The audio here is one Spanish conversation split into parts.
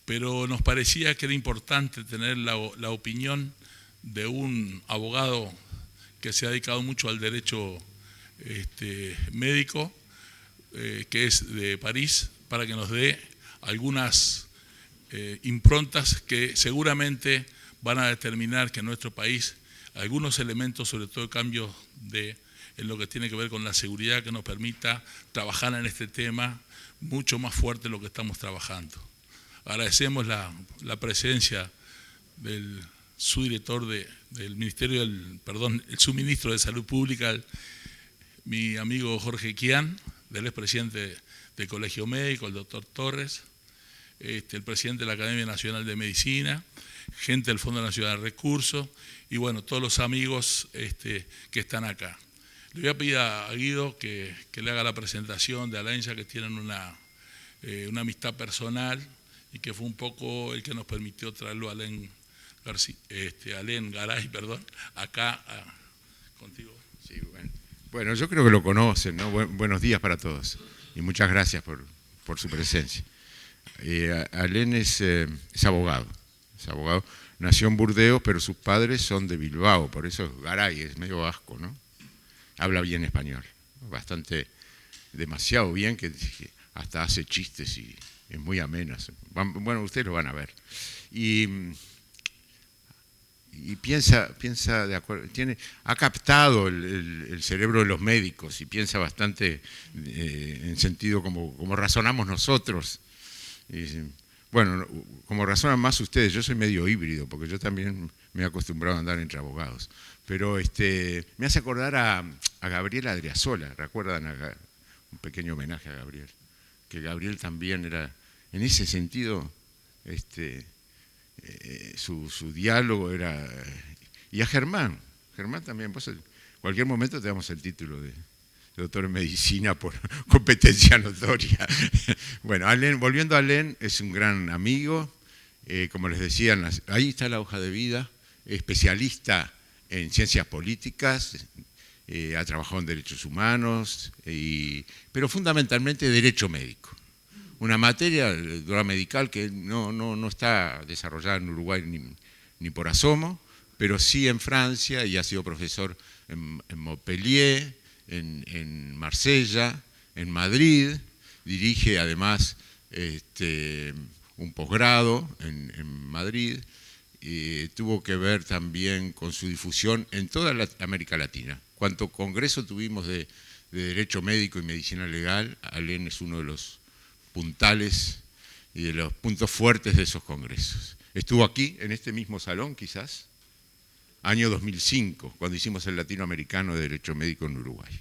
pero nos parecía que era importante tener la opinión de un abogado que se ha dedicado mucho al derecho médico, que es de París, para que nos dé algunas improntas que seguramente van a determinar que en nuestro país algunos elementos, sobre todo cambios en lo que tiene que ver con la seguridad, que nos permita trabajar en este tema mucho más fuerte de lo que estamos trabajando. Agradecemos la presencia del subdirector del Ministerio, el subministro de Salud Pública, mi amigo Jorge Quián, del expresidente del Colegio Médico, el doctor Torres, el presidente de la Academia Nacional de Medicina, gente del Fondo Nacional de Recursos y bueno, todos los amigos que están acá. Le voy a pedir a Guido que le haga la presentación de Alain, ya que tienen una amistad personal y que fue un poco el que nos permitió traerlo a Alain Garay, acá contigo. Sí, bueno, yo creo que lo conocen, ¿no? Buenos días para todos y muchas gracias por su presencia. Alain es abogado, nació en Burdeos, pero sus padres son de Bilbao, por eso es Garay, es medio vasco, ¿no? Habla bien español, demasiado bien, que hasta hace chistes y es muy ameno. Bueno, ustedes lo van a ver. Y piensa de acuerdo, ha captado el cerebro de los médicos y piensa bastante en sentido como razonamos nosotros. Bueno, como razonan más ustedes, yo soy medio híbrido, porque yo también me he acostumbrado a andar entre abogados. Pero me hace acordar a Gabriel Adriasola, ¿recuerdan? Un pequeño homenaje a Gabriel. Que Gabriel también era, en ese sentido, su diálogo era... Y a Germán también, vos en cualquier momento te damos el título de doctor en medicina por competencia notoria. Bueno, Alain, volviendo a Alain, es un gran amigo, como les decía, ahí está la hoja de vida, especialista en ciencias políticas, ha trabajado en derechos humanos, pero fundamentalmente derecho médico. Una materia, el droit medical, que no está desarrollada en Uruguay ni por asomo, pero sí en Francia, y ha sido profesor en Montpellier, en Marsella, en Madrid, dirige además un posgrado en Madrid, tuvo que ver también con su difusión en toda América Latina. Cuanto congreso tuvimos de Derecho Médico y Medicina Legal, Alain es uno de los puntales y de los puntos fuertes de esos congresos. Estuvo aquí, en este mismo salón quizás, año 2005, cuando hicimos el Latinoamericano de Derecho Médico en Uruguay.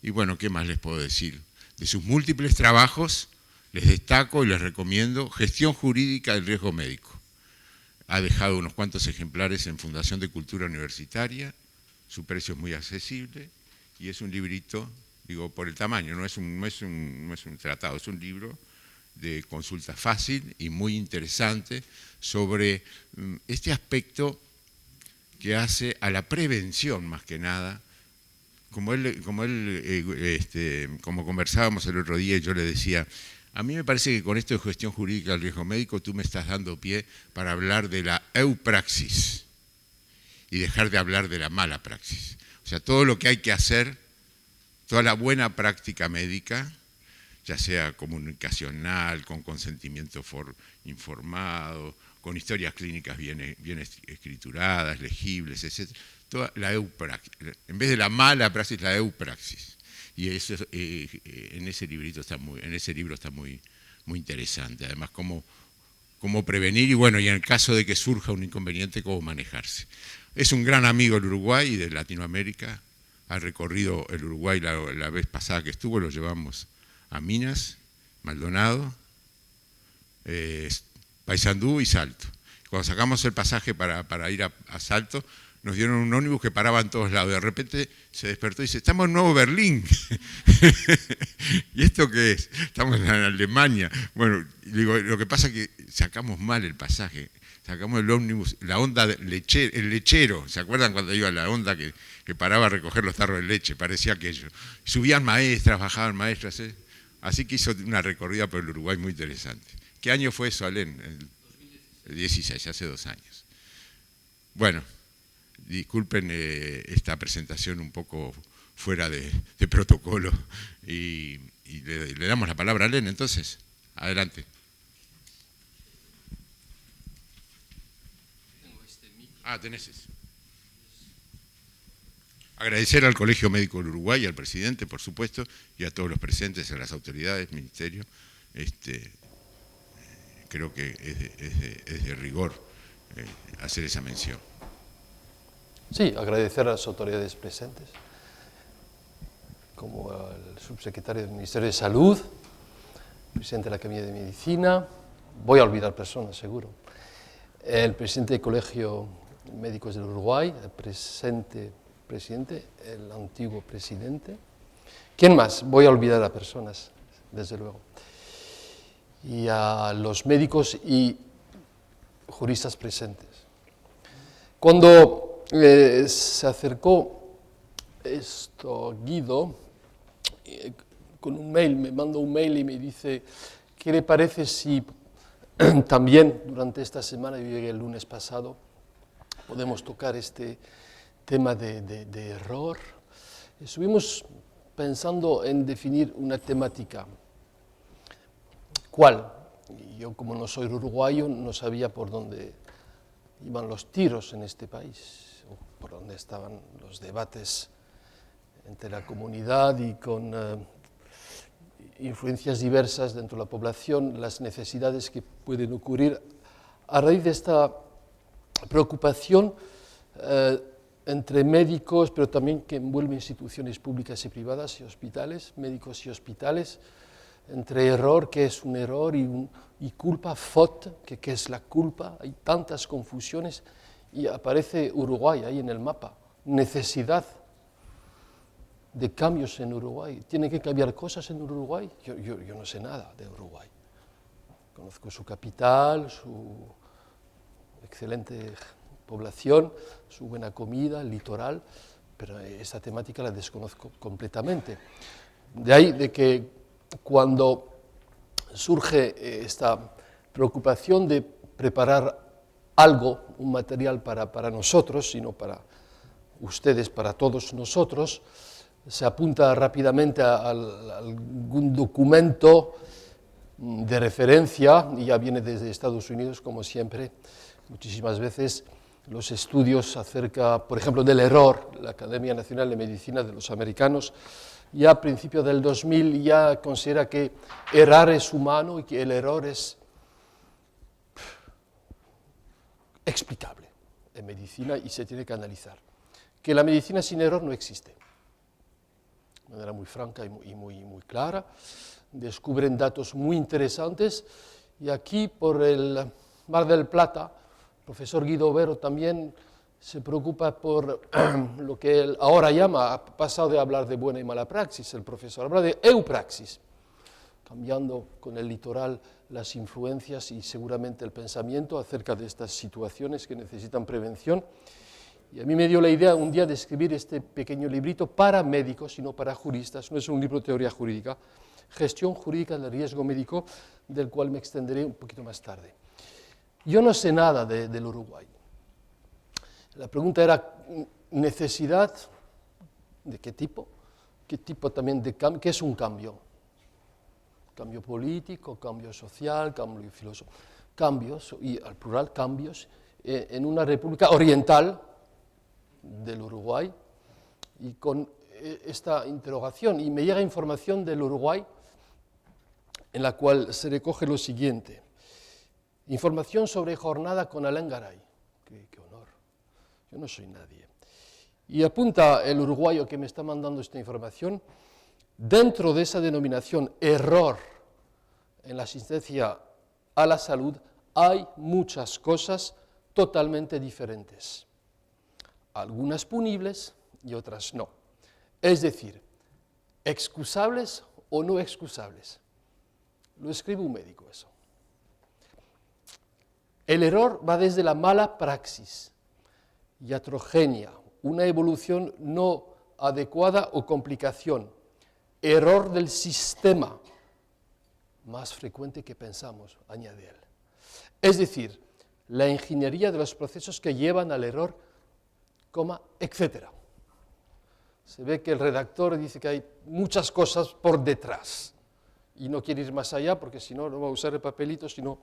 Y bueno, ¿qué más les puedo decir? De sus múltiples trabajos, les destaco y les recomiendo Gestión Jurídica del Riesgo Médico. Ha dejado unos cuantos ejemplares en Fundación de Cultura Universitaria, su precio es muy accesible y es un librito, digo, por el tamaño, no es un tratado, es un libro de consulta fácil y muy interesante sobre este aspecto que hace a la prevención más que nada. Como conversábamos el otro día y yo le decía, a mí me parece que con esto de gestión jurídica del riesgo médico tú me estás dando pie para hablar de la eupraxis y dejar de hablar de la mala praxis. O sea, todo lo que hay que hacer, toda la buena práctica médica, ya sea comunicacional, con consentimiento informado, con historias clínicas bien escrituradas, legibles, etc. Toda la eupraxis, en vez de la mala praxis, la eupraxis. Y eso en ese libro está muy interesante. Además, cómo prevenir y bueno, y en el caso de que surja un inconveniente, cómo manejarse. Es un gran amigo del Uruguay y de Latinoamérica. Ha recorrido el Uruguay la vez pasada que estuvo, lo llevamos a Minas, Maldonado, Paysandú y Salto. Cuando sacamos el pasaje para ir a Salto, nos dieron un ómnibus que paraba en todos lados. De repente se despertó y dice, estamos en Nuevo Berlín. ¿Y esto qué es? Estamos en Alemania. Bueno, digo, lo que pasa es que sacamos mal el pasaje. Sacamos el ómnibus, la onda, el lechero. ¿Se acuerdan cuando iba la onda que paraba a recoger los tarros de leche? Parecía aquello. Subían maestras, bajaban maestras. Así que hizo una recorrida por el Uruguay muy interesante. ¿Qué año fue eso, Alén? El 16, hace 2 años. Bueno, disculpen esta presentación un poco fuera de protocolo y le damos la palabra a Alén, entonces. Adelante. Tenés eso. Agradecer al Colegio Médico del Uruguay, al presidente, por supuesto, y a todos los presentes, a las autoridades, ministerio. Creo que es de rigor hacer esa mención. Sí, agradecer a las autoridades presentes, como al subsecretario del Ministerio de Salud, presidente de la Academia de Medicina, voy a olvidar personas, seguro, el presidente del Colegio Médicos del Uruguay, el presente presidente, el antiguo presidente. ¿Quién más? Voy a olvidar a personas, desde luego. Y a los médicos y juristas presentes. Cuando se acercó Guido, con un mail, me mandó un mail y me dice, ¿qué le parece si también durante esta semana, yo llegué el lunes pasado, podemos tocar este tema de error? Estuvimos pensando en definir una temática. ¿Cuál? Yo, como no soy uruguayo, no sabía por dónde iban los tiros en este país, o por dónde estaban los debates entre la comunidad y con influencias diversas dentro de la población, las necesidades que pueden ocurrir a raíz de esta preocupación entre médicos, pero también que envuelve instituciones públicas y privadas y hospitales, médicos y hospitales, entre error, que es un error, y culpa, faute, que es la culpa. Hay tantas confusiones y aparece Uruguay ahí en el mapa. Necesidad de cambios en Uruguay. ¿Tiene que cambiar cosas en Uruguay? Yo no sé nada de Uruguay. Conozco su capital, su excelente población, su buena comida, el litoral, pero esta temática la desconozco completamente. De ahí de que cuando surge esta preocupación de preparar algo, un material para nosotros, sino para ustedes, para todos nosotros, se apunta rápidamente a algún documento de referencia, y ya viene desde Estados Unidos, como siempre, muchísimas veces, los estudios acerca, por ejemplo, del error. La Academia Nacional de Medicina de los americanos, ya a principios del 2000, ya considera que errar es humano y que el error es explicable en medicina y se tiene que analizar. Que la medicina sin error no existe. De manera muy franca y muy clara. Descubren datos muy interesantes y aquí por el Mar del Plata, el profesor Guido Vero también se preocupa por lo que él ahora llama, ha pasado de hablar de buena y mala praxis, el profesor habla de eupraxis, cambiando con el litoral las influencias y seguramente el pensamiento acerca de estas situaciones que necesitan prevención. Y a mí me dio la idea un día de escribir este pequeño librito para médicos y no para juristas. No es un libro de teoría jurídica, gestión jurídica del riesgo médico, del cual me extenderé un poquito más tarde. Yo no sé nada del Uruguay. La pregunta era, ¿necesidad de qué tipo? ¿Qué tipo también de cambio? ¿Qué es un cambio? Cambio político, cambio social, cambio filosófico. Cambios, y al plural cambios, en una república oriental del Uruguay, y con esta interrogación, y me llega información del Uruguay en la cual se recoge lo siguiente. Información sobre jornada con Alain Garay. Qué honor. Yo no soy nadie. Y apunta el uruguayo que me está mandando esta información, dentro de esa denominación error en la asistencia a la salud hay muchas cosas totalmente diferentes. Algunas punibles y otras no. Es decir, excusables o no excusables. Lo escribe un médico eso. El error va desde la mala praxis, iatrogenia, una evolución no adecuada o complicación, error del sistema, más frecuente que pensamos, añade él. Es decir, la ingeniería de los procesos que llevan al error, etc. Se ve que el redactor dice que hay muchas cosas por detrás y no quiere ir más allá porque si no, no va a usar el papelito, sino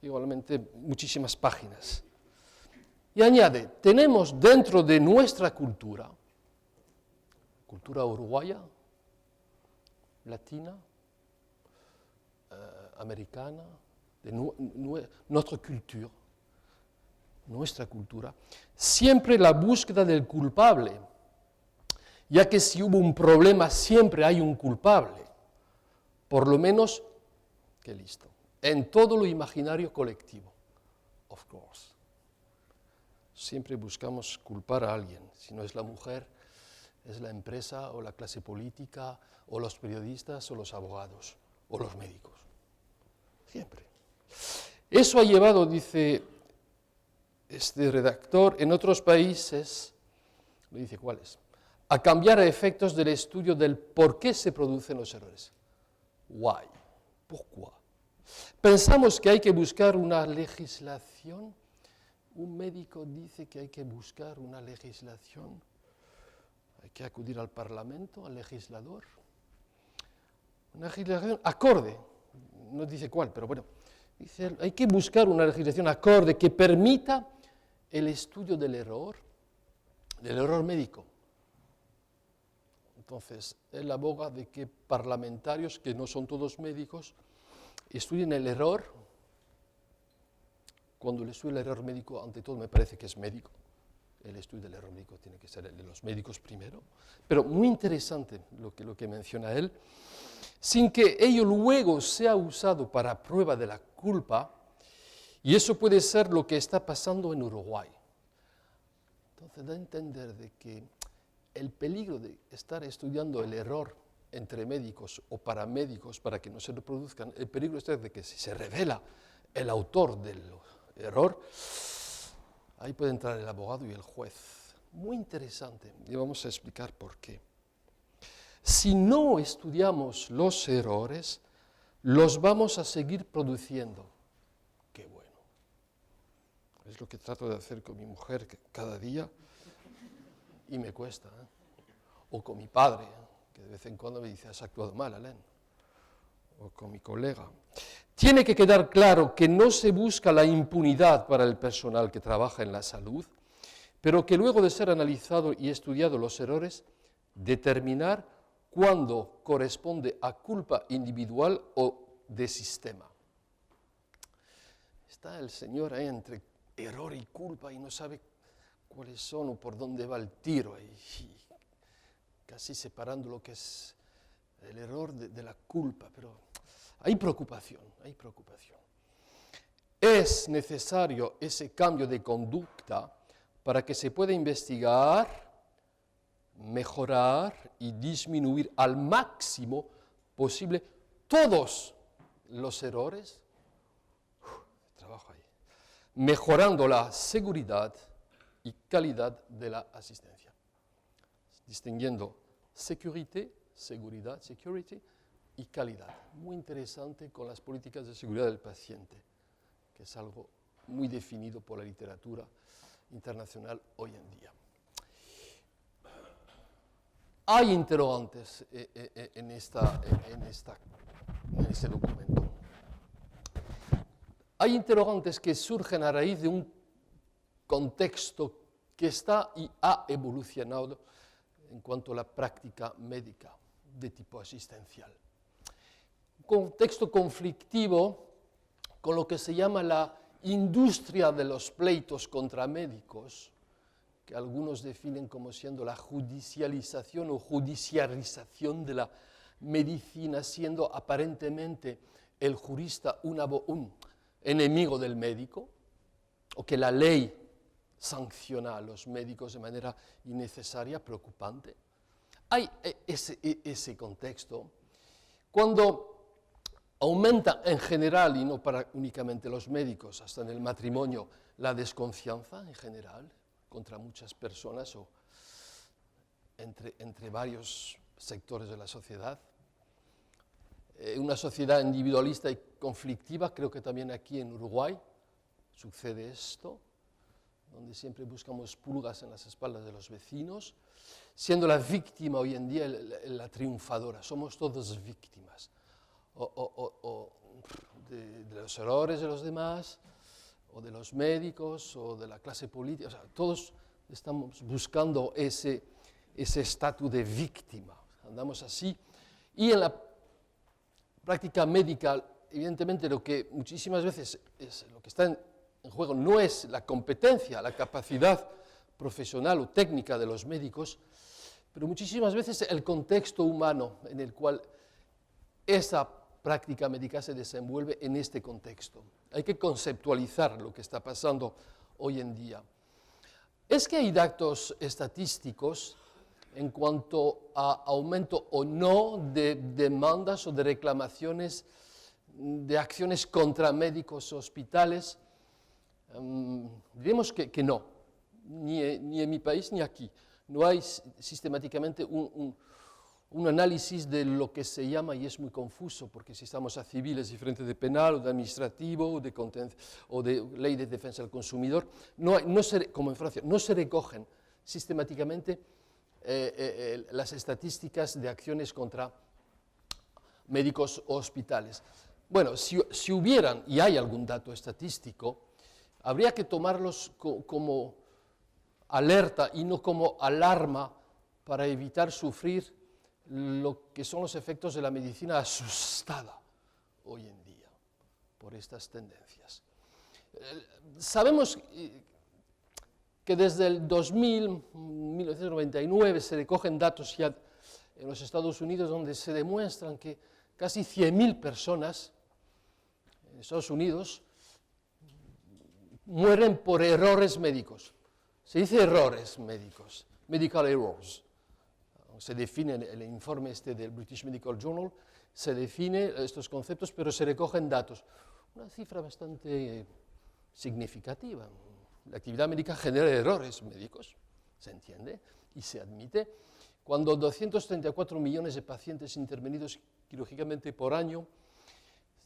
igualmente muchísimas páginas. Y añade, tenemos dentro de nuestra cultura uruguaya, latina, americana, de nuestra cultura, siempre la búsqueda del culpable, ya que si hubo un problema siempre hay un culpable, por lo menos, que listo, en todo lo imaginario colectivo, of course. Siempre buscamos culpar a alguien, si no es la mujer, es la empresa o la clase política o los periodistas o los abogados o los médicos. Siempre. Eso ha llevado, dice este redactor, en otros países, no dice cuáles, a cambiar a efectos del estudio del por qué se producen los errores. Why? ¿Pourquoi? Pensamos que hay que buscar una legislación. Un médico dice que hay que buscar una legislación. Hay que acudir al Parlamento, al legislador. Una legislación acorde. No dice cuál, pero bueno. Dice, hay que buscar una legislación acorde que permita el estudio del error médico. Entonces, él aboga de que parlamentarios, que no son todos médicos, estudien el error. Cuando el estudio del error médico, ante todo, me parece que es médico. El estudio del error médico tiene que ser el de los médicos primero. Pero muy interesante lo que menciona él. Sin que ello luego sea usado para prueba de la culpa, y eso puede ser lo que está pasando en Uruguay. Entonces da a entender de que el peligro de estar estudiando el error entre médicos o paramédicos para que no se reproduzcan, el peligro es de que si se revela el autor del error, ahí puede entrar el abogado y el juez. Muy interesante, y vamos a explicar por qué. Si no estudiamos los errores, los vamos a seguir produciendo. Qué bueno. Es lo que trato de hacer con mi mujer cada día y me cuesta. O con mi padre, que de vez en cuando me dice, has actuado mal, Alain. O con mi colega. Tiene que quedar claro que no se busca la impunidad para el personal que trabaja en la salud, pero que luego de ser analizado y estudiado los errores, determinar cuándo corresponde a culpa individual o de sistema. Está el señor ahí entre error y culpa y no sabe cuáles son o por dónde va el tiro, y casi separando lo que es el error de la culpa, pero hay preocupación, hay preocupación. Es necesario ese cambio de conducta para que se pueda investigar, mejorar y disminuir al máximo posible todos los errores, trabajo ahí, mejorando la seguridad y calidad de la asistencia, distinguiendo seguridad, security y calidad. Muy interesante con las políticas de seguridad del paciente, que es algo muy definido por la literatura internacional hoy en día. Hay interrogantes en este documento. Hay interrogantes que surgen a raíz de un contexto que está y ha evolucionado en cuanto a la práctica médica de tipo asistencial. Un contexto conflictivo con lo que se llama la industria de los pleitos contra médicos, que algunos definen como siendo la judicialización o judiciarización de la medicina, siendo aparentemente el jurista un enemigo del médico, o que la ley sanciona a los médicos de manera innecesaria, preocupante. Hay ese contexto. Cuando aumenta en general, y no para únicamente los médicos, hasta en el matrimonio, la desconfianza en general, contra muchas personas o entre varios sectores de la sociedad. una sociedad individualista y conflictiva. Creo que también aquí en Uruguay sucede esto, donde siempre buscamos pulgas en las espaldas de los vecinos, siendo la víctima hoy en día la triunfadora. Somos todos víctimas de los errores de los demás, o de los médicos, o de la clase política. O sea, todos estamos buscando ese estatus de víctima. Andamos así. Y en la práctica médica, evidentemente, lo que muchísimas veces lo que está en juego no es la competencia, la capacidad profesional o técnica de los médicos, pero muchísimas veces el contexto humano en el cual esa práctica médica se desenvuelve en este contexto. Hay que conceptualizar lo que está pasando hoy en día. Es que hay datos estadísticos en cuanto a aumento o no de demandas o de reclamaciones de acciones contra médicos o hospitales. Diremos que no, ni en mi país ni aquí. No hay sistemáticamente un análisis de lo que se llama, y es muy confuso, porque si estamos a civil es diferente de penal, o de administrativo, o de ley de defensa del consumidor, como en Francia, no se recogen sistemáticamente las estadísticas de acciones contra médicos o hospitales. Bueno, si hubieran, y hay algún dato estadístico, habría que tomarlos como alerta y no como alarma para evitar sufrir lo que son los efectos de la medicina asustada hoy en día por estas tendencias. Sabemos que desde el 1999 se recogen datos ya en los Estados Unidos donde se demuestran que casi 100.000 personas en Estados Unidos mueren por errores médicos. Se dice errores médicos, medical errors. Se define en el informe del British Medical Journal, se define estos conceptos, pero se recogen datos. Una cifra bastante significativa. La actividad médica genera errores médicos, se entiende y se admite. Cuando 234 millones de pacientes intervenidos quirúrgicamente por año,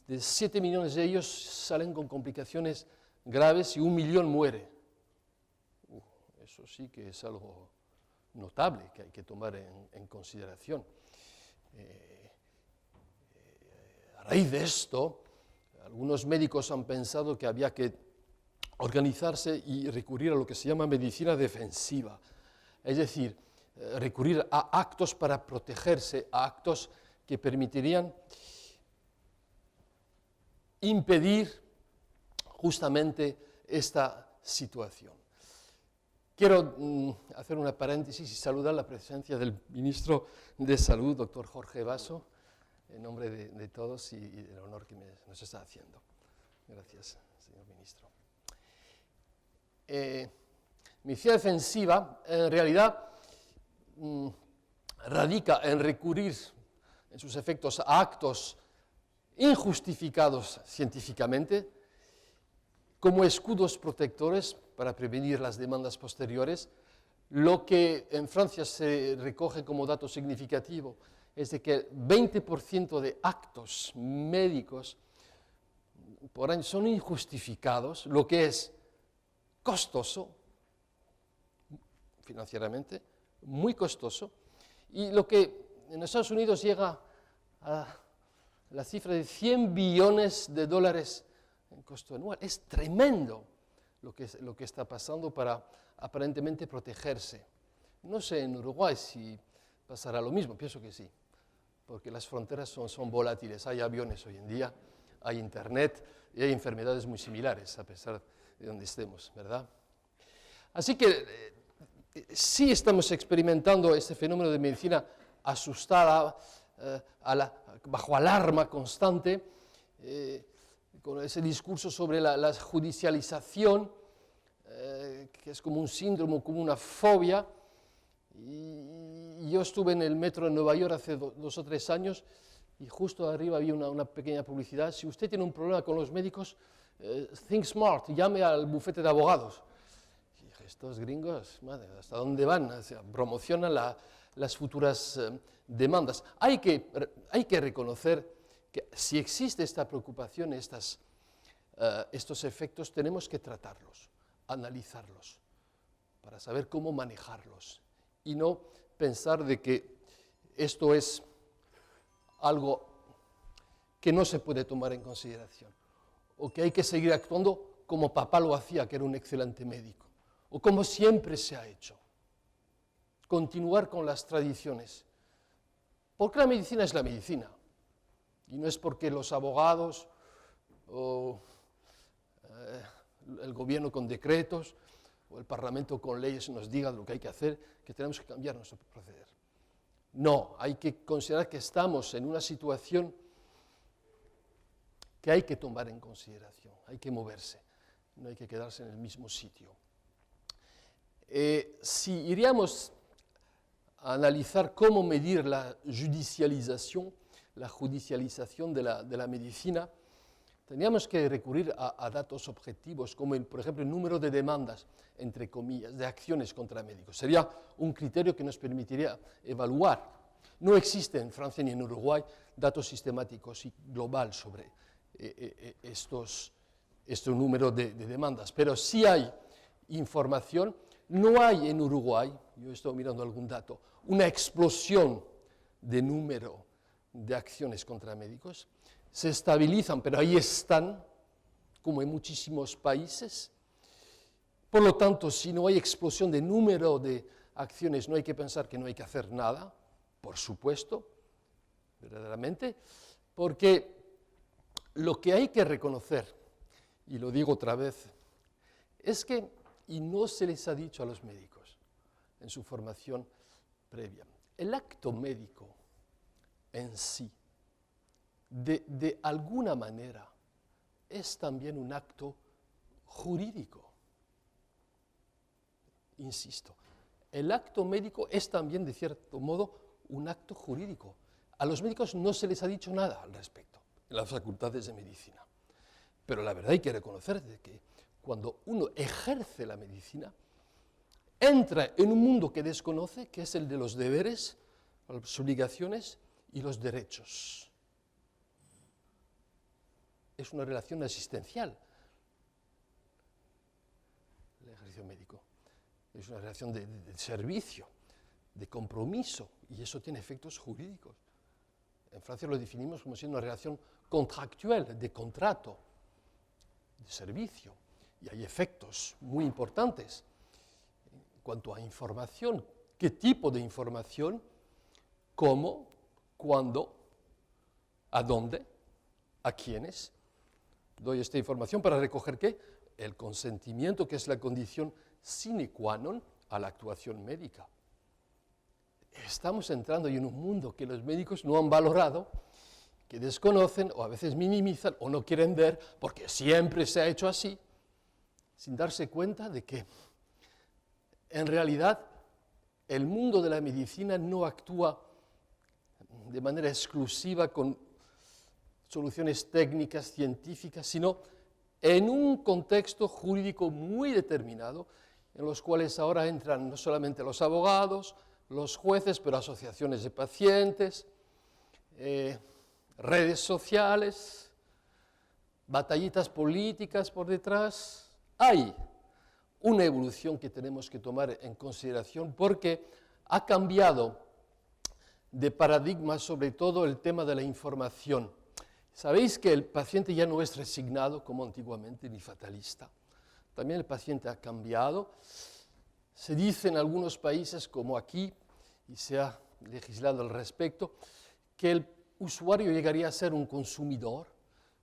de 7 millones de ellos salen con complicaciones graves y 1 millón muere. Eso sí que es algo notable que hay que tomar en consideración. A raíz de esto, algunos médicos han pensado que había que organizarse y recurrir a lo que se llama medicina defensiva, es decir, recurrir a actos para protegerse, a actos que permitirían impedir justamente esta situación. Quiero hacer una paréntesis y saludar la presencia del ministro de Salud, doctor Jorge Basso, en nombre de todos y del honor que nos está haciendo. Gracias, señor ministro. Medicina defensiva, en realidad, radica en recurrir, en sus efectos, a actos injustificados científicamente, como escudos protectores para prevenir las demandas posteriores. Lo que en Francia se recoge como dato significativo es de que el 20% de actos médicos por año son injustificados, lo que es costoso, financieramente, muy costoso, y lo que en Estados Unidos llega a la cifra de 100 billones de dólares en costo anual. Es tremendo lo que está pasando para aparentemente protegerse. No sé en Uruguay si pasará lo mismo, pienso que sí, porque las fronteras son volátiles, hay aviones hoy en día, hay internet y hay enfermedades muy similares a pesar de donde estemos, ¿verdad? Así que sí estamos experimentando este fenómeno de medicina asustada, bajo alarma constante, con ese discurso sobre la judicialización, que es como un síndrome, como una fobia. Y yo estuve en el metro de Nueva York hace 2 o 3 años y justo arriba había una pequeña publicidad. Si usted tiene un problema con los médicos, think smart, llame al bufete de abogados. Y dije, estos gringos, madre, ¿hasta dónde van? O sea, promocionan las futuras demandas. Hay que reconocer que si existe esta preocupación, estos efectos, tenemos que tratarlos, analizarlos, para saber cómo manejarlos, y no pensar de que esto es algo que no se puede tomar en consideración, o que hay que seguir actuando como papá lo hacía, que era un excelente médico, o como siempre se ha hecho. Continuar con las tradiciones, porque la medicina es la medicina, y no es porque los abogados o el gobierno con decretos o el Parlamento con leyes nos diga lo que hay que hacer, que tenemos que cambiar nuestro proceder. No, hay que considerar que estamos en una situación que hay que tomar en consideración, hay que moverse, no hay que quedarse en el mismo sitio. Si iríamos a analizar cómo medir la judicialización de la medicina, teníamos que recurrir a datos objetivos, como por ejemplo el número de demandas, entre comillas, de acciones contra médicos. Sería un criterio que nos permitiría evaluar. No existe en Francia ni en Uruguay datos sistemáticos y global sobre este número de demandas, pero sí hay información. No hay en Uruguay, yo he estado mirando algún dato, una explosión de número de acciones contra médicos. Se estabilizan, pero ahí están, como en muchísimos países. Por lo tanto, si no hay explosión de número de acciones, no hay que pensar que no hay que hacer nada, por supuesto, verdaderamente, porque lo que hay que reconocer, y lo digo otra vez, es que, y no se les ha dicho a los médicos en su formación previa, el acto médico en sí, de alguna manera, es también un acto jurídico. Insisto, el acto médico es también, de cierto modo, un acto jurídico. A los médicos no se les ha dicho nada al respecto en las facultades de medicina. Pero la verdad hay que reconocer de que cuando uno ejerce la medicina, entra en un mundo que desconoce, que es el de los deberes, las obligaciones y los derechos. Es una relación asistencial, el ejercicio médico. Es una relación de servicio, de compromiso, y eso tiene efectos jurídicos. En Francia lo definimos como siendo una relación contractual, de contrato, de servicio, y hay efectos muy importantes en cuanto a información. ¿Qué tipo de información? ¿Cómo? ¿Cuándo? ¿A dónde? ¿A quiénes? Doy esta información para recoger ¿qué? El consentimiento, que es la condición sine qua non a la actuación médica. Estamos entrando en un mundo que los médicos no han valorado, que desconocen o a veces minimizan o no quieren ver porque siempre se ha hecho así, sin darse cuenta de que en realidad el mundo de la medicina no actúa de manera exclusiva con soluciones técnicas, científicas, sino en un contexto jurídico muy determinado, en los cuales ahora entran no solamente los abogados, los jueces, pero asociaciones de pacientes, redes sociales, batallitas políticas por detrás. Hay una evolución que tenemos que tomar en consideración porque ha cambiado de paradigma sobre todo el tema de la información. Sabéis que el paciente ya no es resignado como antiguamente ni fatalista. También el paciente ha cambiado. Se dice en algunos países como aquí, y se ha legislado al respecto, que el usuario llegaría a ser un consumidor,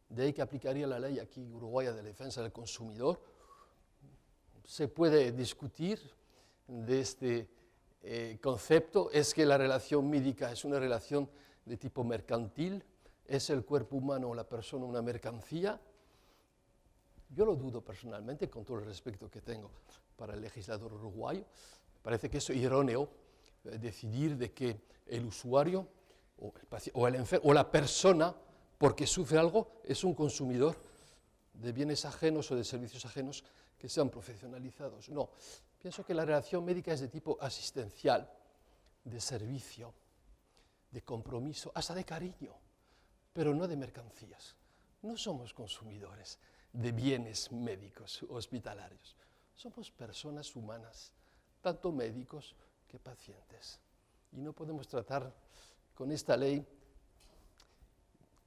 de ahí que aplicaría la ley aquí uruguaya de defensa del consumidor. Se puede discutir de este concepto, es que la relación médica es una relación de tipo mercantil, es el cuerpo humano o la persona una mercancía. Yo lo dudo personalmente, con todo el respeto que tengo para el legislador uruguayo. Me parece que es erróneo decidir de que el usuario o la persona, porque sufre algo, es un consumidor de bienes ajenos o de servicios ajenos que sean profesionalizados. No, pienso que la relación médica es de tipo asistencial, de servicio, de compromiso, hasta de cariño, pero no de mercancías. No somos consumidores de bienes médicos hospitalarios. Somos personas humanas, tanto médicos que pacientes. Y no podemos tratar con esta ley,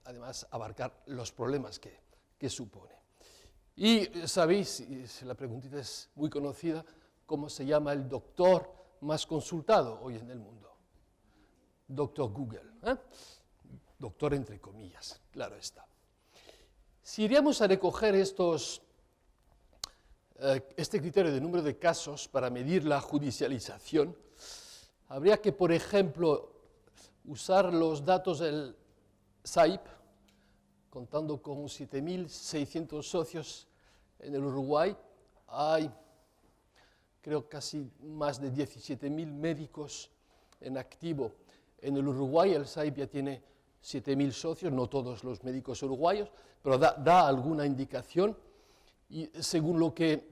además, abarcar los problemas que supone. Y sabéis, la preguntita es muy conocida, cómo se llama el doctor más consultado hoy en el mundo. Doctor Google, ¿eh? Doctor entre comillas, claro está. Si iríamos a recoger este criterio de número de casos para medir la judicialización, habría que, por ejemplo, usar los datos del SAIP, contando con 7.600 socios en el Uruguay. Hay, creo, casi más de 17.000 médicos en activo en el Uruguay. El SAIP ya tiene 7.000 socios, no todos los médicos uruguayos, pero da alguna indicación. Y según lo que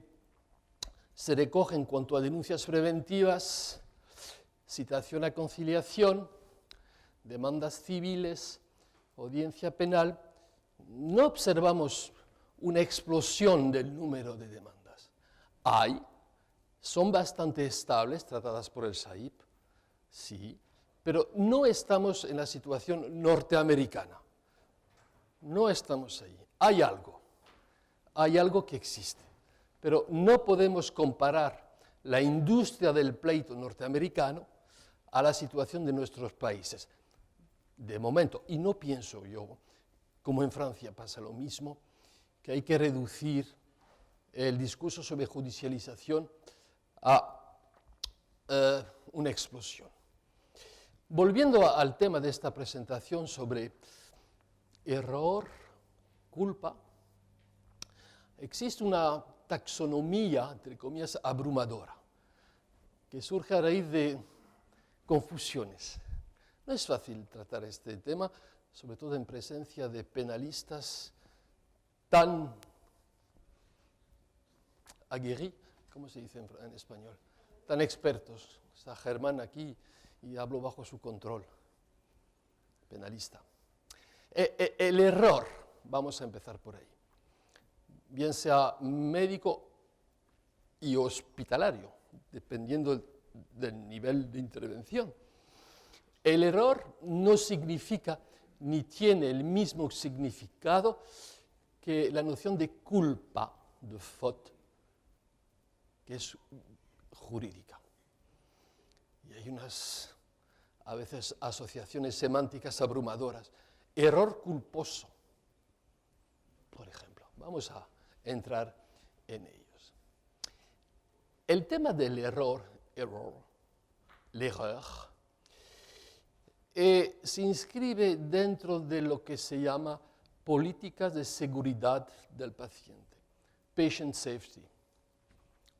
se recoge en cuanto a denuncias preventivas, citación a conciliación, demandas civiles, audiencia penal, no observamos una explosión del número de demandas. Son bastante estables, tratadas por el SAIP, sí, pero no estamos en la situación norteamericana. No estamos ahí. Hay algo que existe, pero no podemos comparar la industria del pleito norteamericano a la situación de nuestros países. De momento, y no pienso yo, como en Francia pasa lo mismo, que hay que reducir el discurso sobre judicialización a una explosión. Volviendo al tema de esta presentación sobre error, culpa, existe una taxonomía, entre comillas, abrumadora, que surge a raíz de confusiones. No es fácil tratar este tema, sobre todo en presencia de penalistas tan aguerris, ¿cómo se dice en español? Tan expertos. Está Germán aquí y hablo bajo su control. Penalista. El error, vamos a empezar por ahí, bien sea médico y hospitalario, dependiendo del nivel de intervención. El error no significa ni tiene el mismo significado que la noción de culpa, de faute, que es jurídica. Y hay a veces, asociaciones semánticas abrumadoras. Error culposo, por ejemplo. Vamos a entrar en ellos. El tema del error, l'erreur, se inscribe dentro de lo que se llama políticas de seguridad del paciente, patient safety,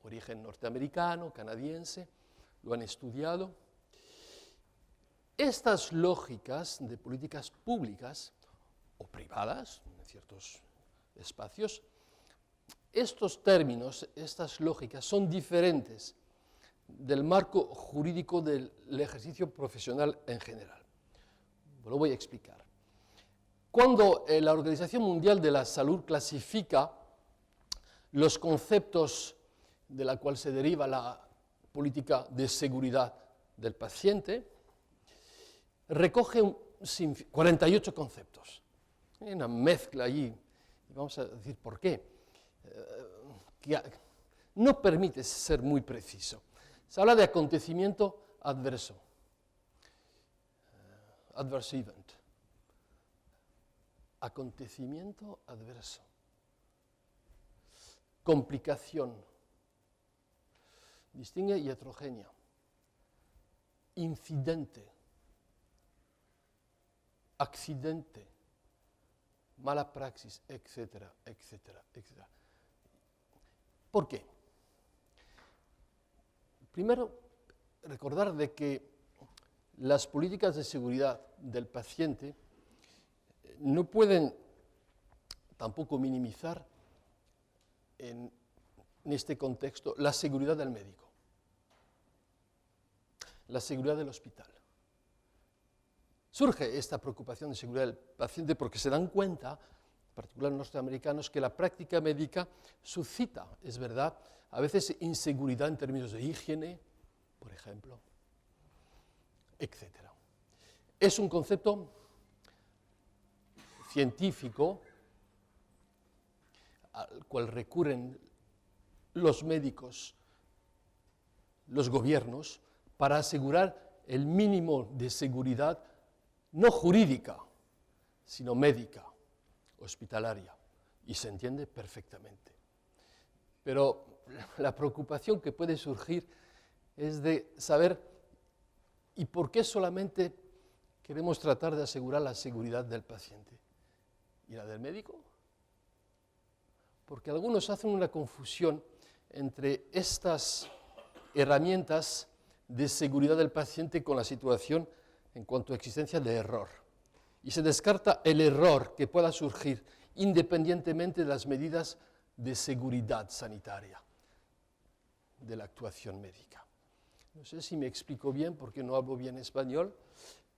origen norteamericano, canadiense, lo han estudiado. Estas lógicas de políticas públicas o privadas, en ciertos espacios, estos términos, estas lógicas son diferentes del marco jurídico del ejercicio profesional en general. Lo voy a explicar. Cuando la Organización Mundial de la Salud clasifica los conceptos de la cual se deriva la política de seguridad del paciente, recoge 48 conceptos. Hay una mezcla allí, y vamos a decir por qué, que no permite ser muy preciso. Se habla de acontecimiento adverso, adverse event, acontecimiento adverso, complicación, distingue y heterogénea, incidente, accidente, mala praxis, etcétera, etcétera, etcétera. ¿Por qué? Primero, recordar de que las políticas de seguridad del paciente no pueden tampoco minimizar en este contexto la seguridad del médico, la seguridad del hospital. surge esta preocupación de seguridad del paciente porque se dan cuenta, en particular los norteamericanos, que la práctica médica suscita, es verdad, a veces inseguridad en términos de higiene, por ejemplo, etc. Es un concepto científico al cual recurren los médicos, los gobiernos, para asegurar el mínimo de seguridad, no jurídica, sino médica, hospitalaria, y se entiende perfectamente. Pero la preocupación que puede surgir es de saber, ¿y por qué solamente queremos tratar de asegurar la seguridad del paciente? ¿Y la del médico? Porque algunos hacen una confusión entre estas herramientas de seguridad del paciente con la situación en cuanto a existencia de error. Y se descarta el error que pueda surgir independientemente de las medidas de seguridad sanitaria de la actuación médica. No sé si me explico bien porque no hablo bien español,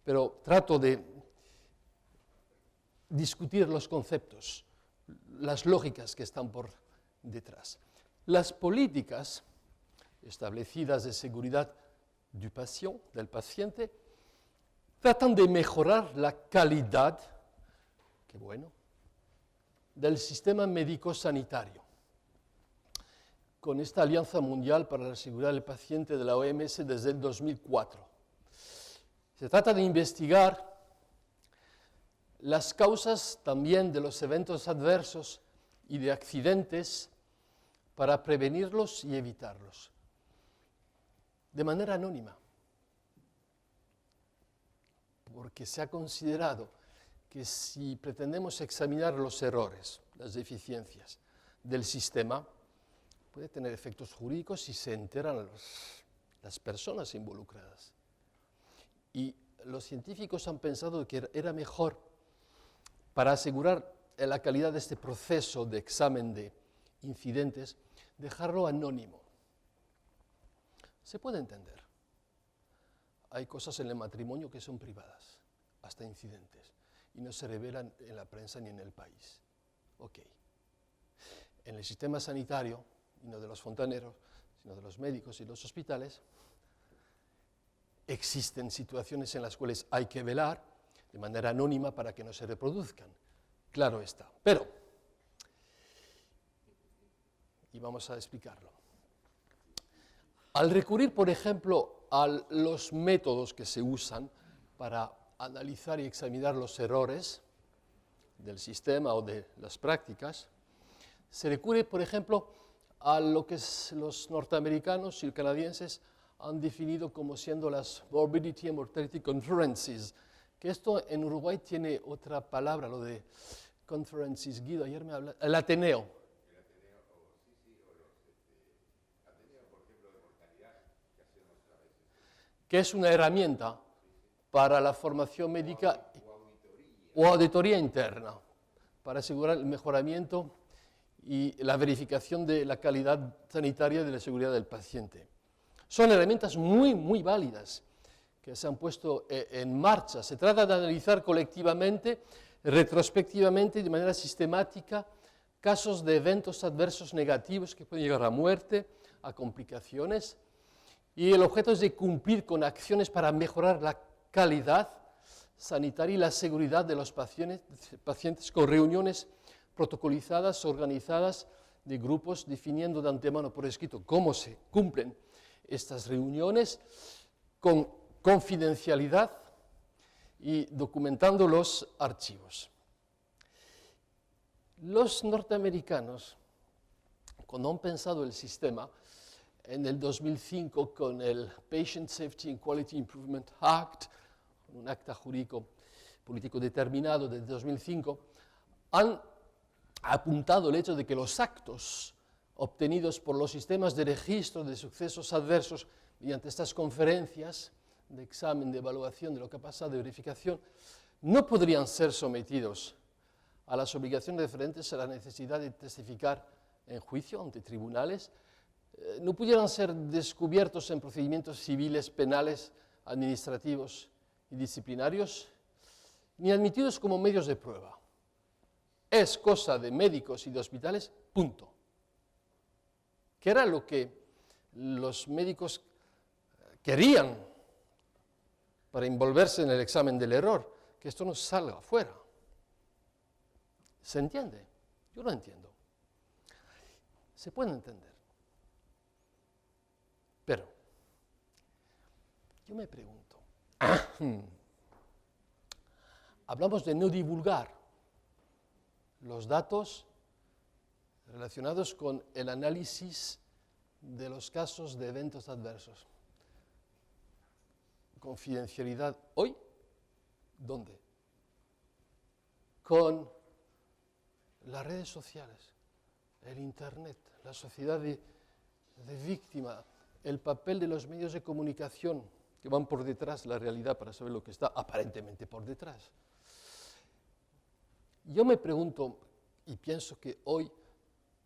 pero trato de discutir los conceptos, las lógicas que están por detrás. Las políticas establecidas de seguridad del paciente, tratan de mejorar la calidad, qué bueno, del sistema médico-sanitario. Con esta Alianza Mundial para la Seguridad del Paciente de la OMS desde el 2004. Se trata de investigar las causas también de los eventos adversos y de accidentes para prevenirlos y evitarlos, de manera anónima, porque se ha considerado que si pretendemos examinar los errores, las deficiencias del sistema, puede tener efectos jurídicos si se enteran las personas involucradas. Y los científicos han pensado que era mejor, para asegurar la calidad de este proceso de examen de incidentes, dejarlo anónimo. Se puede entender. Hay cosas en el matrimonio que son privadas, hasta incidentes, y no se revelan en la prensa ni en el país. Ok. En el sistema sanitario, y no de los fontaneros, sino de los médicos y los hospitales, existen situaciones en las cuales hay que velar de manera anónima para que no se reproduzcan. Claro está. Pero, y vamos a explicarlo, al recurrir, por ejemplo, a los métodos que se usan para analizar y examinar los errores del sistema o de las prácticas, se recurre, por ejemplo, a lo que los norteamericanos y canadienses han definido como siendo las Morbidity and Mortality Conferences, que esto en Uruguay tiene otra palabra, lo de conferences, Guido, ayer me habla, el Ateneo. El Ateneo, Ateneo, por ejemplo, de mortalidad, que hacemos a veces. Que es una herramienta para la formación médica o auditoría interna, para asegurar el mejoramiento y la verificación de la calidad sanitaria y de la seguridad del paciente. Son herramientas muy, muy válidas que se han puesto en marcha. Se trata de analizar colectivamente, retrospectivamente y de manera sistemática casos de eventos adversos negativos que pueden llegar a muerte, a complicaciones, y el objeto es de cumplir con acciones para mejorar la calidad sanitaria y la seguridad de los pacientes con reuniones protocolizadas, organizadas de grupos, definiendo de antemano por escrito cómo se cumplen estas reuniones con confidencialidad y documentando los archivos. Los norteamericanos, cuando han pensado el sistema, en el 2005 con el Patient Safety and Quality Improvement Act, un acta jurídico político determinado de 2005, han apuntado el hecho de que los actos obtenidos por los sistemas de registro de sucesos adversos mediante estas conferencias de examen, de evaluación de lo que ha pasado, de verificación, no podrían ser sometidos a las obligaciones referentes a la necesidad de testificar en juicio ante tribunales, no pudieran ser descubiertos en procedimientos civiles, penales, administrativos y disciplinarios, ni admitidos como medios de prueba. Es cosa de médicos y de hospitales, punto. Que era lo que los médicos querían para envolverse en el examen del error, que esto no salga afuera. ¿Se entiende? Yo lo entiendo. Se puede entender. Pero, yo me pregunto, hablamos de no divulgar los datos relacionados con el análisis de los casos de eventos adversos. Confidencialidad hoy, ¿dónde? Con las redes sociales, el Internet, la sociedad de víctima, el papel de los medios de comunicación que van por detrás de la realidad para saber lo que está aparentemente por detrás. Yo me pregunto y pienso que hoy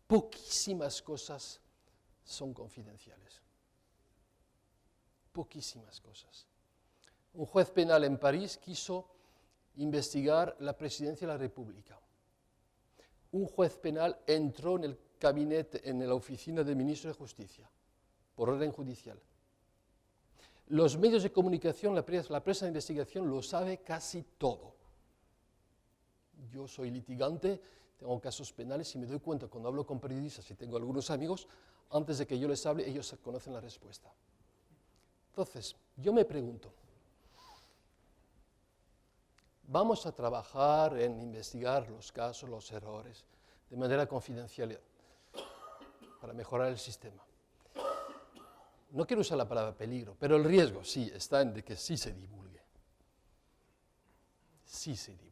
poquísimas cosas son confidenciales. Poquísimas cosas. Un juez penal en París quiso investigar la presidencia de la República. Un juez penal entró en el gabinete, en la oficina del ministro de Justicia, por orden judicial. Los medios de comunicación, la prensa de investigación lo sabe casi todo. Yo soy litigante, tengo casos penales y me doy cuenta cuando hablo con periodistas y tengo algunos amigos, antes de que yo les hable, ellos conocen la respuesta. Entonces, yo me pregunto, vamos a trabajar en investigar los casos, los errores, de manera confidencial, para mejorar el sistema. No quiero usar la palabra peligro, pero el riesgo sí está en de que sí se divulgue. Sí se divulgue.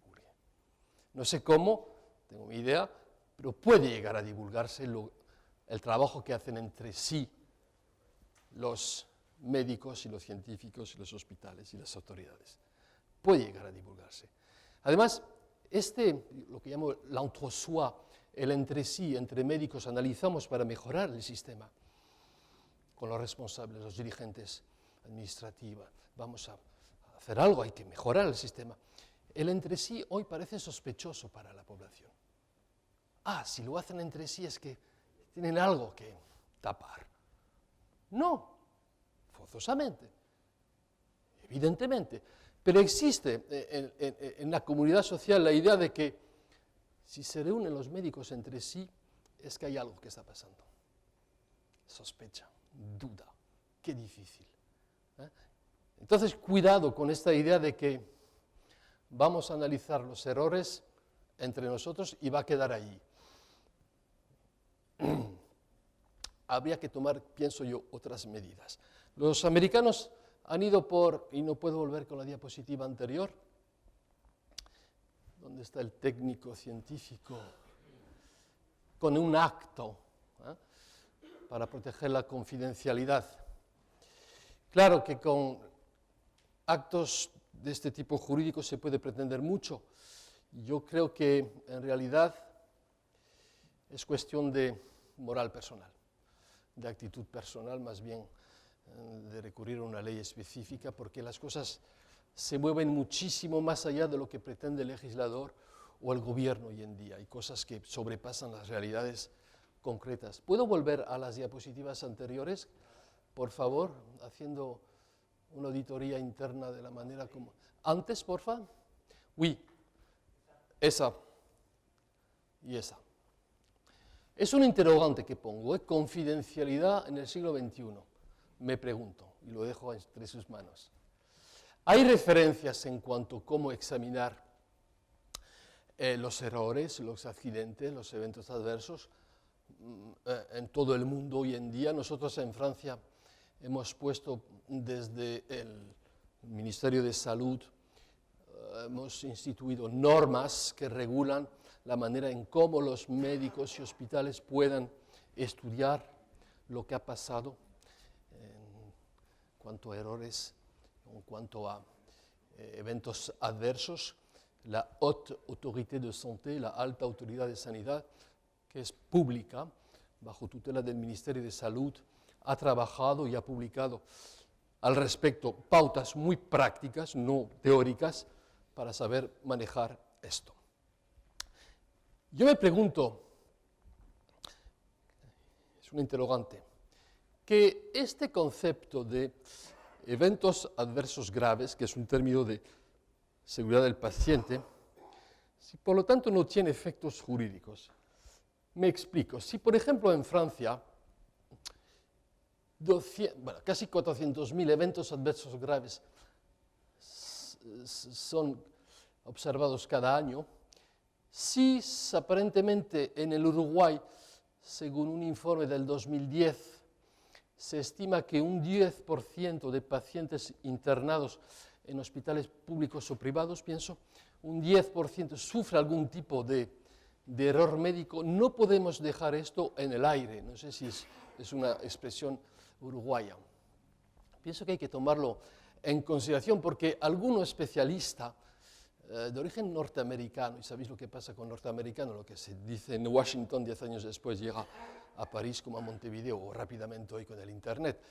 No sé cómo, tengo mi idea, pero puede llegar a divulgarse el trabajo que hacen entre sí los médicos y los científicos y los hospitales y las autoridades. Puede llegar a divulgarse. Además, lo que llamo l'entre-soi, el entre sí, entre médicos, analizamos para mejorar el sistema con los responsables, los dirigentes administrativos. Vamos a hacer algo, hay que mejorar el sistema. El entre sí hoy parece sospechoso para la población. Si lo hacen entre sí es que tienen algo que tapar. No, forzosamente, evidentemente. Pero existe en la comunidad social la idea de que si se reúnen los médicos entre sí es que hay algo que está pasando. Sospecha, duda, qué difícil. Entonces, cuidado con esta idea de que vamos a analizar los errores entre nosotros y va a quedar ahí. Habría que tomar, pienso yo, otras medidas. Los americanos han ido y no puedo volver con la diapositiva anterior, donde está el técnico científico, con un acto para proteger la confidencialidad. Claro que con actos de este tipo jurídico se puede pretender mucho. Yo creo que en realidad es cuestión de moral personal, de actitud personal más bien, de recurrir a una ley específica, porque las cosas se mueven muchísimo más allá de lo que pretende el legislador o el gobierno hoy en día. Hay cosas que sobrepasan las realidades concretas. ¿Puedo volver a las diapositivas anteriores, por favor, haciendo una auditoría interna de la manera como... Antes, porfa. Oui, esa y esa. Es un interrogante que pongo, confidencialidad en el siglo XXI. Me pregunto, y lo dejo entre sus manos. ¿Hay referencias en cuanto a cómo examinar los errores, los accidentes, los eventos adversos en todo el mundo hoy en día? Nosotros en Francia hemos puesto desde el Ministerio de Salud, hemos instituido normas que regulan la manera en cómo los médicos y hospitales puedan estudiar lo que ha pasado en cuanto a errores, en cuanto a eventos adversos. La Haute Autorité de Santé, la Alta Autoridad de Sanidad, que es pública, bajo tutela del Ministerio de Salud, ha trabajado y ha publicado al respecto pautas muy prácticas, no teóricas, para saber manejar esto. Yo me pregunto, es un interrogante, que este concepto de eventos adversos graves, que es un término de seguridad del paciente, si por lo tanto no tiene efectos jurídicos. Me explico. Si, por ejemplo, en Francia, casi 400.000 eventos adversos graves son observados cada año, si aparentemente en el Uruguay, según un informe del 2010, se estima que un 10% de pacientes internados en hospitales públicos o privados, pienso, un 10% sufre algún tipo de error médico, no podemos dejar esto en el aire. No sé si es una expresión uruguaya. Pienso que hay que tomarlo en consideración porque algún especialista de origen norteamericano, y sabéis lo que pasa con norteamericano, lo que se dice en Washington 10 años después llega a París como a Montevideo o rápidamente hoy con el Internet.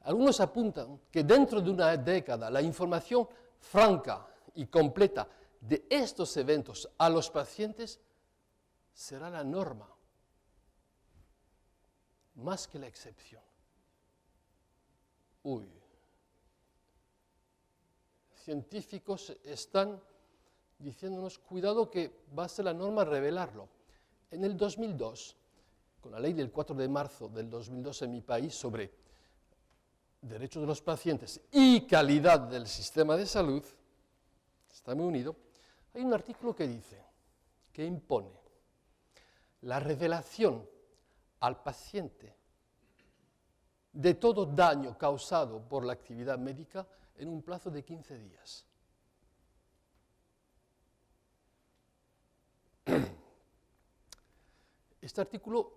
Algunos apuntan que dentro de una década la información franca y completa de estos eventos a los pacientes será la norma, más que la excepción. Científicos están diciéndonos, cuidado que va a ser la norma revelarlo. En el 2002, con la ley del 4 de marzo del 2002 en mi país sobre derechos de los pacientes y calidad del sistema de salud, está muy unido, hay un artículo que dice, que impone la revelación al paciente de todo daño causado por la actividad médica en un plazo de 15 días. Este artículo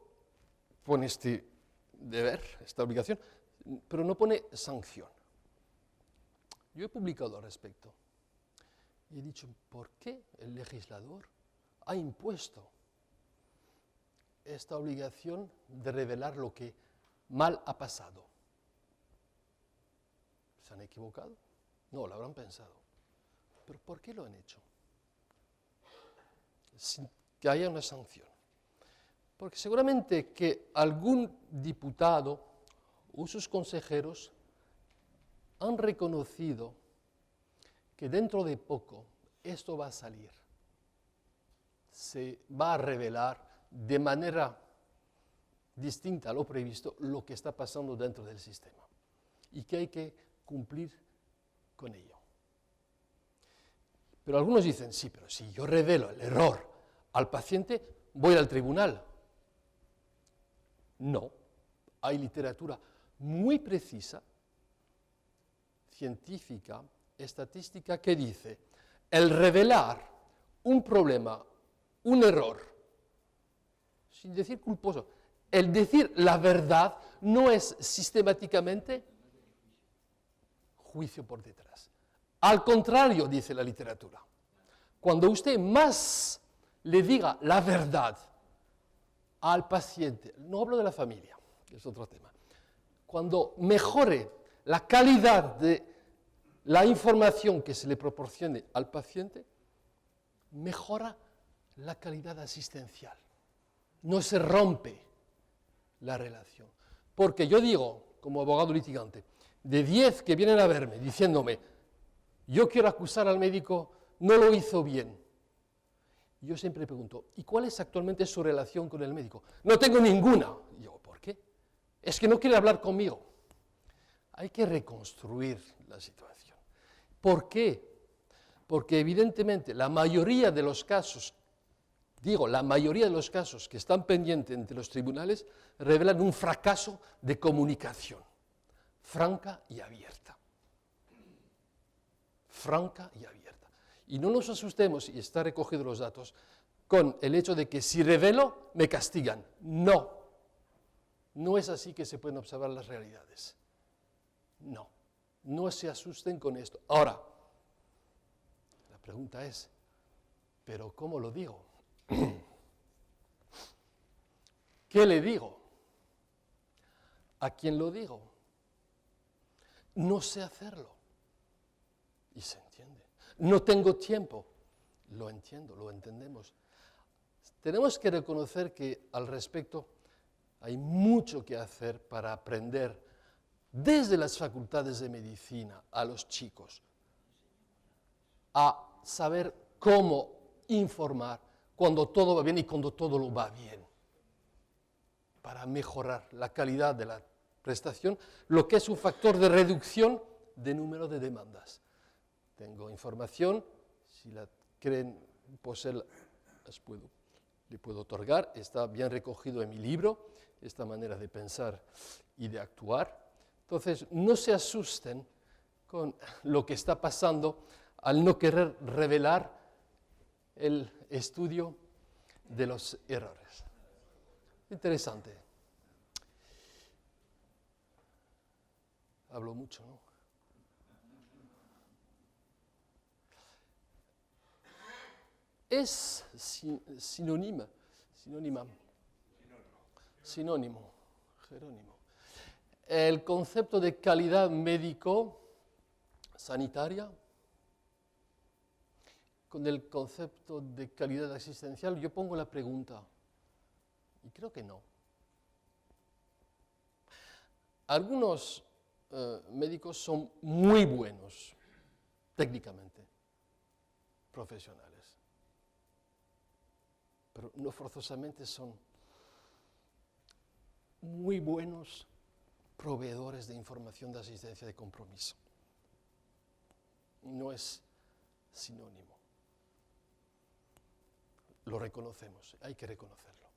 pone este deber, esta obligación, pero no pone sanción. Yo he publicado al respecto y he dicho, ¿por qué el legislador ha impuesto esta obligación de revelar lo que mal ha pasado? ¿Se han equivocado? No, lo habrán pensado. ¿Pero por qué lo han hecho? Sin que haya una sanción. Porque seguramente que algún diputado o sus consejeros han reconocido que dentro de poco esto va a salir. Se va a revelar de manera distinta a lo previsto lo que está pasando dentro del sistema y que hay que cumplir con ello. Pero algunos dicen, sí, pero si yo revelo el error al paciente, voy al tribunal. No, hay literatura muy precisa, científica, estadística, que dice, el revelar un problema, un error, sin decir culposo, el decir la verdad no es sistemáticamente juicio por detrás. Al contrario, dice la literatura, cuando usted más le diga la verdad al paciente, no hablo de la familia, que es otro tema, cuando mejore la calidad de la información que se le proporcione al paciente, mejora la calidad asistencial. No se rompe la relación. Porque yo digo, como abogado litigante, de 10 que vienen a verme diciéndome, yo quiero acusar al médico, no lo hizo bien. Yo siempre pregunto, ¿y cuál es actualmente su relación con el médico? No tengo ninguna. Y yo, ¿por qué? Es que no quiere hablar conmigo. Hay que reconstruir la situación. ¿Por qué? Porque evidentemente la mayoría de los casos, la mayoría de los casos que están pendientes ante los tribunales revelan un fracaso de comunicación, franca y abierta. Franca y abierta. Y no nos asustemos, y está recogido los datos, con el hecho de que si revelo, me castigan. No. No es así que se pueden observar las realidades. No. No se asusten con esto. Ahora, la pregunta es, ¿pero cómo lo digo? ¿Qué le digo? ¿A quién lo digo? No sé hacerlo. y se entiende. No tengo tiempo, lo entiendo, lo entendemos. Tenemos que reconocer que al respecto hay mucho que hacer para aprender desde las facultades de medicina a los chicos a saber cómo informar cuando todo va bien y cuando todo lo va bien, para mejorar la calidad de la prestación, lo que es un factor de reducción de número de demandas. Tengo información, si la creen poseer, le puedo otorgar, está bien recogido en mi libro, esta manera de pensar y de actuar. Entonces, no se asusten con lo que está pasando al no querer revelar el estudio de los errores. Interesante. Hablo mucho, ¿no? Es sinónimo, Jerónimo. El concepto de calidad médico-sanitaria con el concepto de calidad asistencial, yo pongo la pregunta, y creo que no. Algunos médicos son muy buenos técnicamente, profesionales, pero no forzosamente son muy buenos proveedores de información de asistencia de compromiso. No es sinónimo. Lo reconocemos, hay que reconocerlo.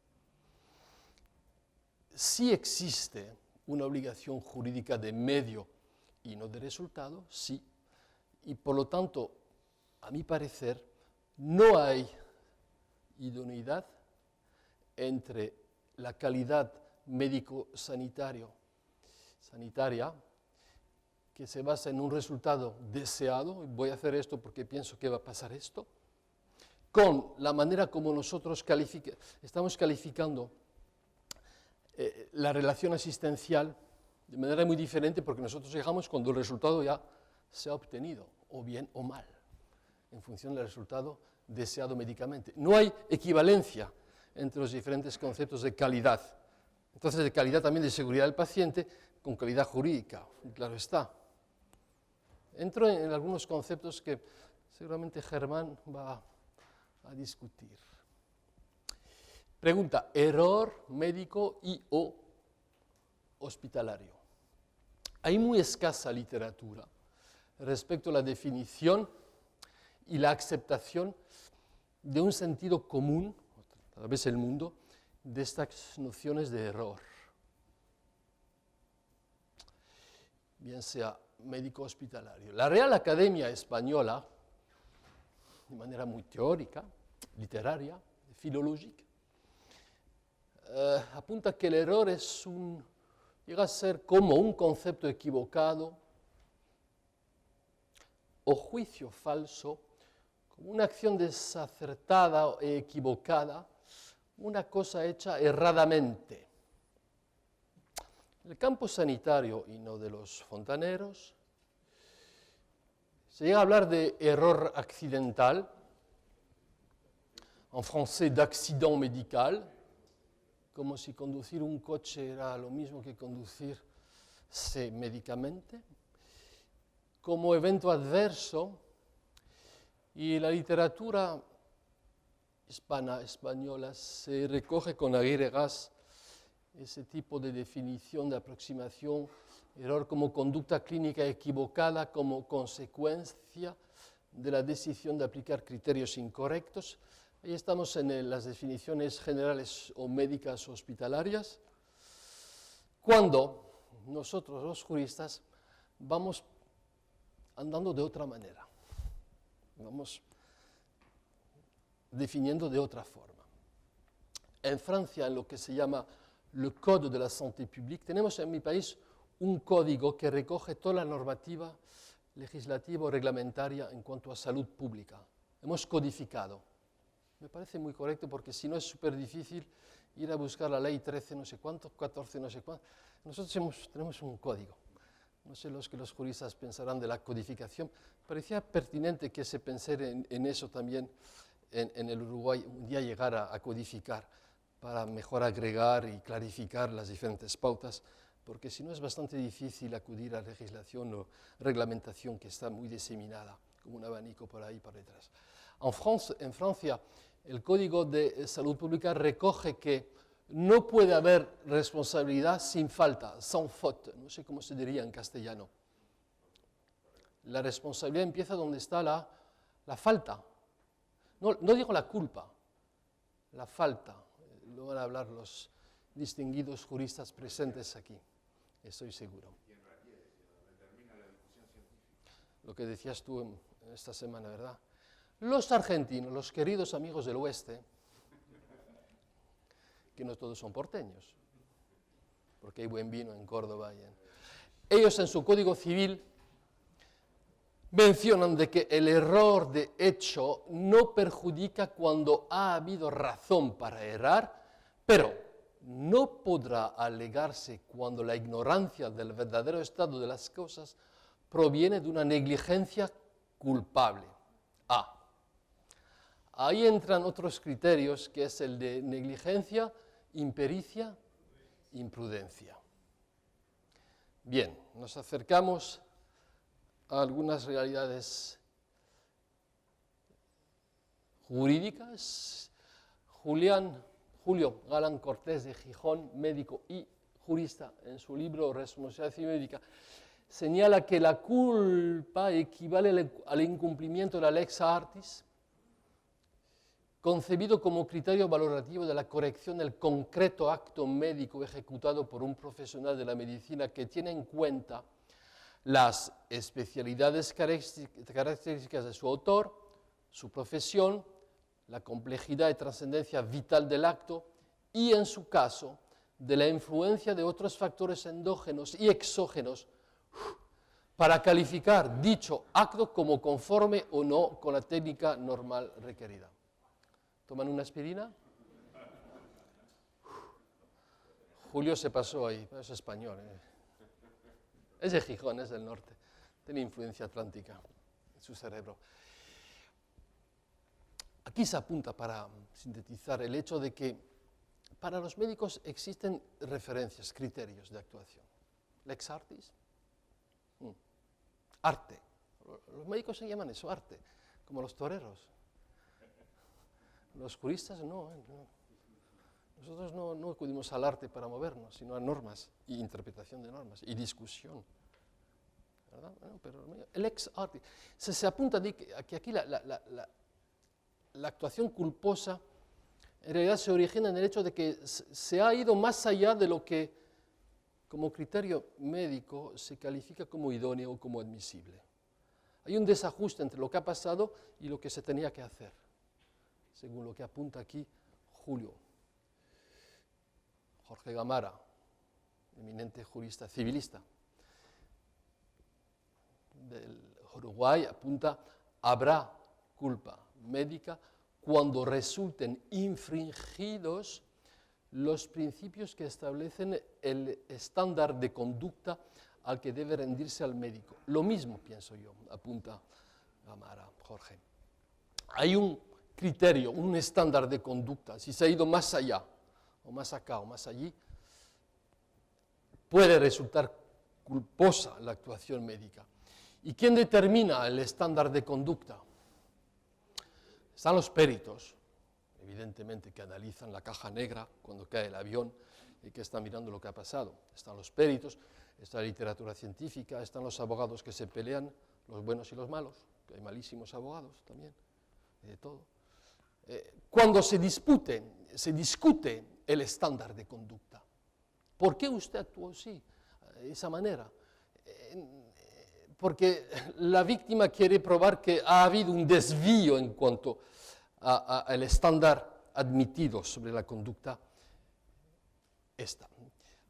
Sí existe una obligación jurídica de medio y no de resultado, sí, y por lo tanto, a mi parecer, no hay idoneidad entre la calidad médico-sanitaria, que se basa en un resultado deseado, y voy a hacer esto porque pienso que va a pasar esto, con la manera como nosotros estamos calificando la relación asistencial de manera muy diferente, porque nosotros llegamos cuando el resultado ya se ha obtenido, o bien o mal, en función del resultado deseado médicamente. No hay equivalencia entre los diferentes conceptos de calidad. Entonces, de calidad también de seguridad del paciente, con calidad jurídica, claro está. Entro en algunos conceptos que seguramente Germán va a discutir. Pregunta, error médico y o hospitalario. Hay muy escasa literatura respecto a la definición y la aceptación de un sentido común, tal vez el mundo, de estas nociones de error. Bien sea médico hospitalario. La Real Academia Española, de manera muy teórica, literaria, filológica, apunta que el error llega a ser como un concepto equivocado o juicio falso, como una acción desacertada o equivocada, una cosa hecha erradamente. En el campo sanitario y no de los fontaneros, se llega a hablar de error accidental, en francés d'accident médical, como si conducir un coche era lo mismo que conducirse médicamente, como evento adverso, y la literatura española se recoge con agregas ese tipo de definición de aproximación, error como conducta clínica equivocada como consecuencia de la decisión de aplicar criterios incorrectos. Ahí estamos en las definiciones generales o médicas hospitalarias, cuando nosotros los juristas vamos andando de otra manera, vamos definiendo de otra forma. En Francia, en lo que se llama le Code de la Santé Publique, tenemos en mi país un código que recoge toda la normativa legislativa o reglamentaria en cuanto a salud pública. Hemos codificado. Me parece muy correcto porque si no es súper difícil ir a buscar la ley 13 no sé cuánto, 14 no sé cuánto. Nosotros tenemos un código No sé los que los juristas pensarán de la codificación. Parecía pertinente que se pensara en eso también en el Uruguay, un día llegar a codificar para mejor agregar y clarificar las diferentes pautas, porque si no es bastante difícil acudir a legislación o reglamentación que está muy diseminada, como un abanico por ahí para detrás. En Francia, el Código de Salud Pública recoge que no puede haber responsabilidad sin falta, sans faute, no sé cómo se diría en castellano. La responsabilidad empieza donde está la falta. No digo la culpa, la falta. Lo van a hablar los distinguidos juristas presentes aquí, estoy seguro. Lo que decías tú esta semana, ¿verdad? Los argentinos, los queridos amigos del oeste, que no todos son porteños, porque hay buen vino en Córdoba. Ellos en su Código Civil mencionan de que el error de hecho no perjudica cuando ha habido razón para errar, pero no podrá alegarse cuando la ignorancia del verdadero estado de las cosas proviene de una negligencia culpable. Ahí entran otros criterios, que es el de negligencia, impericia, imprudencia. Bien, nos acercamos a algunas realidades jurídicas. Julio Galán Cortés de Gijón, médico y jurista, en su libro Responsabilidad Civil Médica, señala que la culpa equivale al incumplimiento de la lex artis, concebido como criterio valorativo de la corrección del concreto acto médico ejecutado por un profesional de la medicina que tiene en cuenta las especialidades características de su autor, su profesión, la complejidad y trascendencia vital del acto y, en su caso, de la influencia de otros factores endógenos y exógenos para calificar dicho acto como conforme o no con la técnica normal requerida. ¿Toman una aspirina? Julio se pasó ahí, pero es español. Es de Gijón, es del norte. Tiene influencia atlántica en su cerebro. Aquí se apunta, para sintetizar, el hecho de que para los médicos existen referencias, criterios de actuación. Lex artis, arte. Los médicos se llaman eso, arte, como los toreros. Los juristas no. Nosotros no acudimos al arte para movernos, sino a normas y interpretación de normas y discusión. ¿Verdad? Bueno, pero el ex arte. Se apunta a que aquí la actuación culposa en realidad se origina en el hecho de que se ha ido más allá de lo que como criterio médico se califica como idóneo o como admisible. Hay un desajuste entre lo que ha pasado y lo que se tenía que hacer, según lo que apunta aquí Julio. Jorge Gamara, eminente jurista civilista del Uruguay, apunta: habrá culpa médica cuando resulten infringidos los principios que establecen el estándar de conducta al que debe rendirse al médico. Lo mismo, pienso yo, apunta Gamara, Jorge. Hay un criterio, un estándar de conducta. Si se ha ido más allá, o más acá, o más allí, puede resultar culposa la actuación médica. ¿Y quién determina el estándar de conducta? Están los peritos, evidentemente, que analizan la caja negra cuando cae el avión y que están mirando lo que ha pasado. Están los peritos, está la literatura científica, están los abogados que se pelean, los buenos y los malos, que hay malísimos abogados también, y de todo. Cuando se discute el estándar de conducta. ¿Por qué usted actuó así, de esa manera? Porque la víctima quiere probar que ha habido un desvío en cuanto al estándar admitido sobre la conducta esta.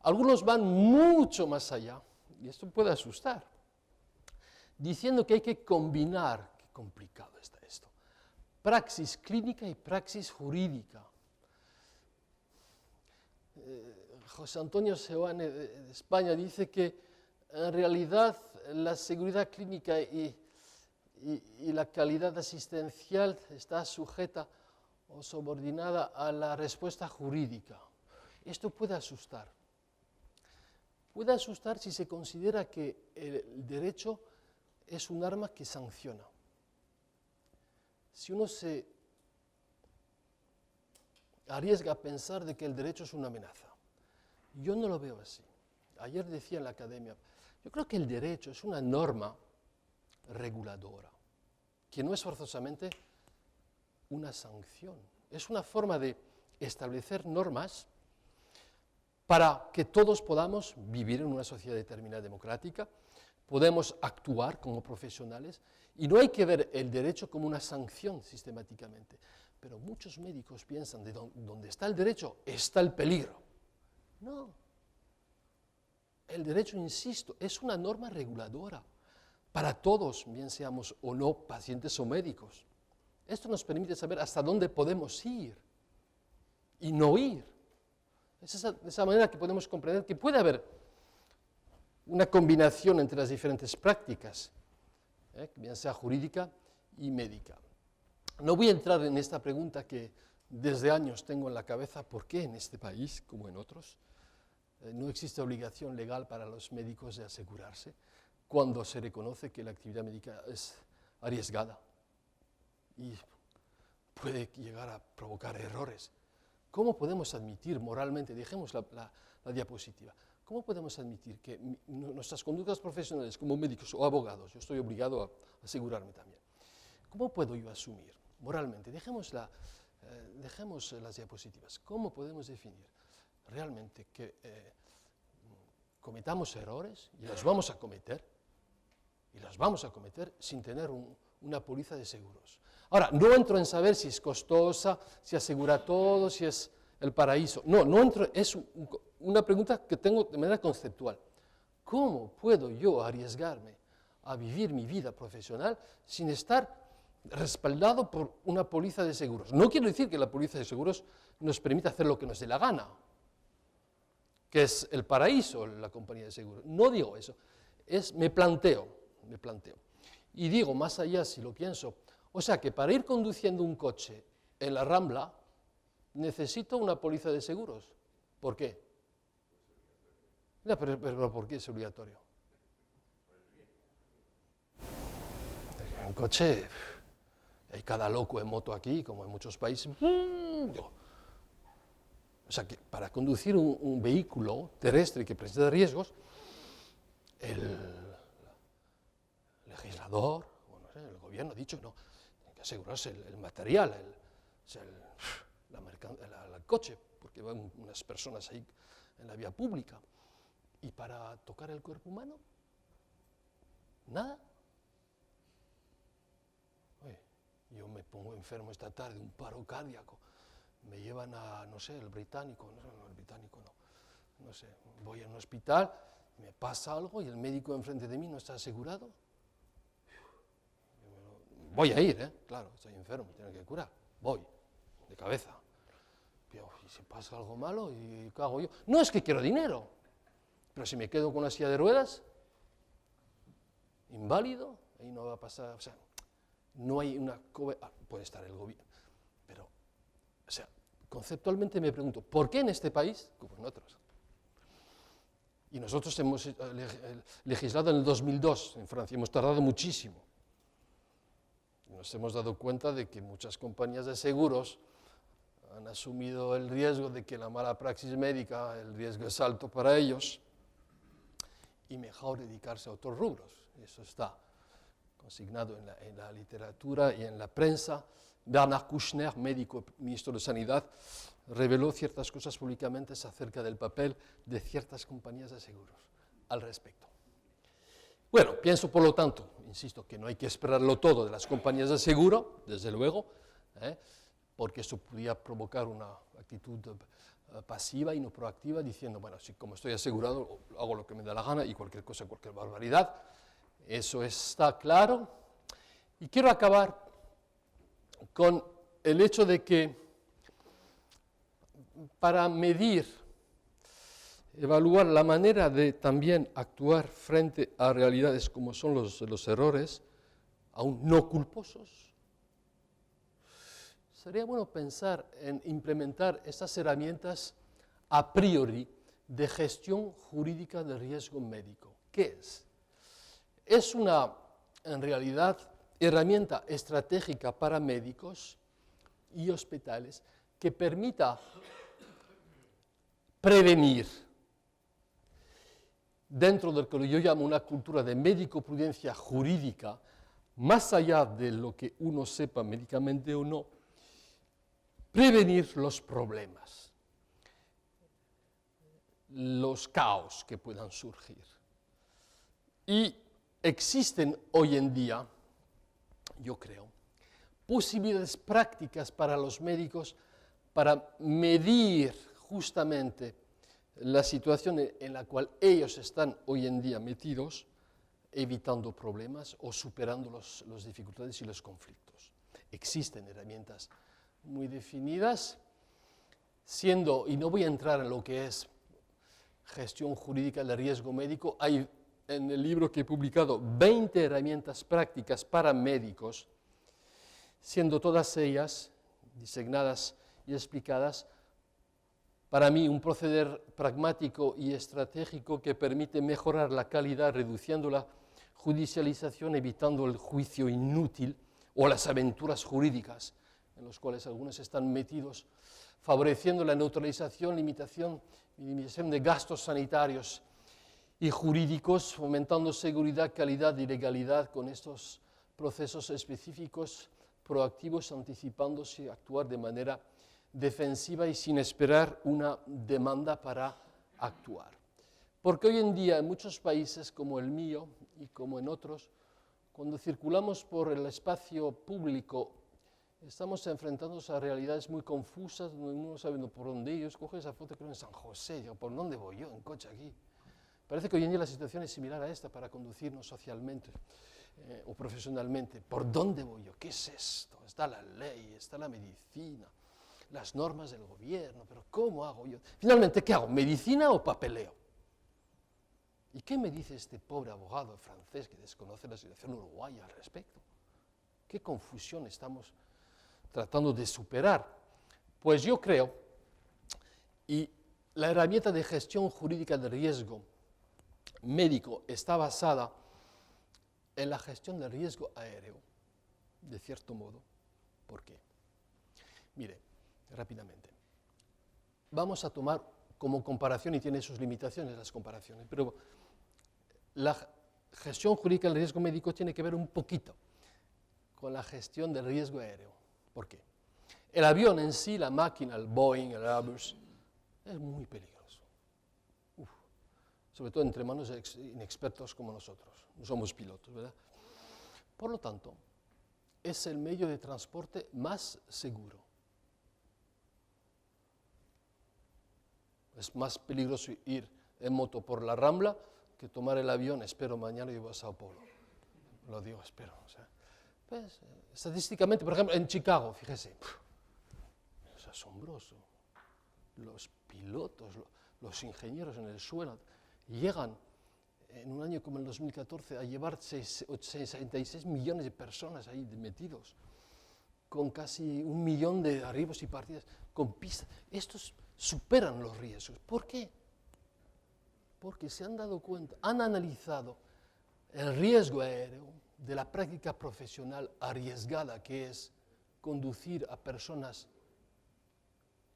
Algunos van mucho más allá, y esto puede asustar, diciendo que hay que combinar, qué complicado está esto, praxis clínica y praxis jurídica. José Antonio Seoane de España dice que en realidad la seguridad clínica y la calidad asistencial está sujeta o subordinada a la respuesta jurídica. Esto puede asustar. Puede asustar si se considera que el derecho es un arma que sanciona. Si uno se arriesga a pensar de que el derecho es una amenaza. Yo no lo veo así. Ayer decía en la academia, yo creo que el derecho es una norma reguladora, que no es forzosamente una sanción. Es una forma de establecer normas para que todos podamos vivir en una sociedad determinada democrática, podemos actuar como profesionales, y no hay que ver el derecho como una sanción sistemáticamente. Pero muchos médicos piensan de donde está el derecho, está el peligro. No. El derecho, insisto, es una norma reguladora para todos, bien seamos o no pacientes o médicos. Esto nos permite saber hasta dónde podemos ir y no ir. Es de esa manera que podemos comprender que puede haber una combinación entre las diferentes prácticas, bien sea jurídica y médica. No voy a entrar en esta pregunta que desde años tengo en la cabeza, ¿por qué en este país, como en otros, no existe obligación legal para los médicos de asegurarse cuando se reconoce que la actividad médica es arriesgada y puede llegar a provocar errores? ¿Cómo podemos admitir moralmente, dejemos la diapositiva, cómo podemos admitir que nuestras conductas profesionales como médicos o abogados, yo estoy obligado a asegurarme también, cómo puedo yo asumir moralmente, dejemos las diapositivas, cómo podemos definir realmente que cometamos errores, y los vamos a cometer sin tener una póliza de seguros? Ahora, no entro en saber si es costosa, si asegura todo, si es el paraíso. No entro, es una pregunta que tengo de manera conceptual. ¿Cómo puedo yo arriesgarme a vivir mi vida profesional sin estar respaldado por una póliza de seguros? No quiero decir que la póliza de seguros nos permita hacer lo que nos dé la gana, que es el paraíso, la compañía de seguros. No digo eso, me planteo. Y digo, más allá, si lo pienso, o sea que para ir conduciendo un coche en la Rambla necesito una póliza de seguros. ¿Por qué? No, pero ¿por qué es obligatorio? Un coche, hay cada loco en moto aquí, como en muchos países. O sea que para conducir un vehículo terrestre que presenta riesgos, el legislador, el gobierno ha dicho que no, tiene que asegurarse el material, el coche, porque van unas personas ahí en la vía pública. ¿Y para tocar el cuerpo humano? Nada. Oye, yo me pongo enfermo esta tarde, un paro cardíaco, me llevan a, no sé, el británico, no sé, voy a un hospital, me pasa algo y el médico enfrente de mí no está asegurado. Voy a ir, claro, estoy enfermo, me tienen que curar, voy, de cabeza. Pero, ¿y si pasa algo malo? ¿Y qué hago yo? No es que quiero dinero, pero si me quedo con una silla de ruedas, inválido, ahí no va a pasar, o sea, no hay una puede estar el gobierno, pero, o sea, conceptualmente me pregunto, ¿por qué en este país, como en otros? Y nosotros hemos legislado en el 2002 en Francia, hemos tardado muchísimo. Nos hemos dado cuenta de que muchas compañías de seguros han asumido el riesgo de que la mala praxis médica, el riesgo es alto para ellos, y mejor dedicarse a otros rubros. Eso está consignado en la literatura y en la prensa. Bernard Kouchner, médico, ministro de Sanidad, reveló ciertas cosas públicamente acerca del papel de ciertas compañías de seguros al respecto. Bueno, pienso por lo tanto, insisto, que no hay que esperarlo todo de las compañías de seguro, desde luego, porque eso podría provocar una actitud pasiva y no proactiva, diciendo, bueno, si como estoy asegurado, hago lo que me da la gana y cualquier cosa, cualquier barbaridad. Eso está claro. Y quiero acabar con el hecho de que para medir evaluar la manera de también actuar frente a realidades como son los errores, aún no culposos. Sería bueno pensar en implementar estas herramientas a priori de gestión jurídica del riesgo médico. ¿Qué es? Es una, en realidad, herramienta estratégica para médicos y hospitales que permita prevenir dentro de lo que yo llamo una cultura de médico-prudencia jurídica, más allá de lo que uno sepa médicamente o no, prevenir los problemas, los caos que puedan surgir. Y existen hoy en día, yo creo, posibilidades prácticas para los médicos para medir justamente la situación en la cual ellos están hoy en día metidos, evitando problemas o superando las dificultades y los conflictos. Existen herramientas muy definidas, siendo, y no voy a entrar en lo que es gestión jurídica del riesgo médico, hay en el libro que he publicado 20 herramientas prácticas para médicos, siendo todas ellas diseñadas y explicadas, para mí un proceder pragmático y estratégico que permite mejorar la calidad, reduciendo la judicialización, evitando el juicio inútil o las aventuras jurídicas en los cuales algunos están metidos, favoreciendo la neutralización, minimización de gastos sanitarios y jurídicos, fomentando seguridad, calidad y legalidad con estos procesos específicos, proactivos, anticipándose, actuar de manera defensiva y sin esperar una demanda para actuar. Porque hoy en día en muchos países como el mío y como en otros, cuando circulamos por el espacio público, estamos enfrentándonos a realidades muy confusas, donde uno no sabe por dónde ir. Yo cojo esa foto, creo en San José, digo, ¿por dónde voy yo en coche aquí? Parece que hoy en día la situación es similar a esta para conducirnos socialmente o profesionalmente. ¿Por dónde voy yo? ¿Qué es esto? Está la ley, está la medicina, las normas del gobierno, pero ¿cómo hago yo? Finalmente, ¿qué hago? ¿Medicina o papeleo? ¿Y qué me dice este pobre abogado francés que desconoce la situación uruguaya al respecto? ¿Qué confusión estamos tratando de superar? Pues yo creo, y la herramienta de gestión jurídica de riesgo médico está basada en la gestión del riesgo aéreo, de cierto modo. ¿Por qué? Mire, rápidamente. Vamos a tomar como comparación, y tiene sus limitaciones las comparaciones, pero la gestión jurídica del riesgo médico tiene que ver un poquito con la gestión del riesgo aéreo. ¿Por qué? El avión en sí, la máquina, el Boeing, el Airbus, es muy peligroso. Sobre todo entre manos de inexpertos como nosotros, no somos pilotos, ¿verdad? Por lo tanto, es el medio de transporte más seguro. Es más peligroso ir en moto por la Rambla que tomar el avión, espero mañana y voy a Sao Paulo. Lo digo, espero. O sea, pues, estadísticamente, por ejemplo, en Chicago, fíjese, es asombroso. Los pilotos, los ingenieros en el suelo llegan en un año como el 2014 a llevar 66 millones de personas ahí metidos, con casi 1 millón de arribos y partidas, con pistas. Estos superan los riesgos. ¿Por qué? Porque se han dado cuenta, han analizado el riesgo aéreo de la práctica profesional arriesgada que es conducir a personas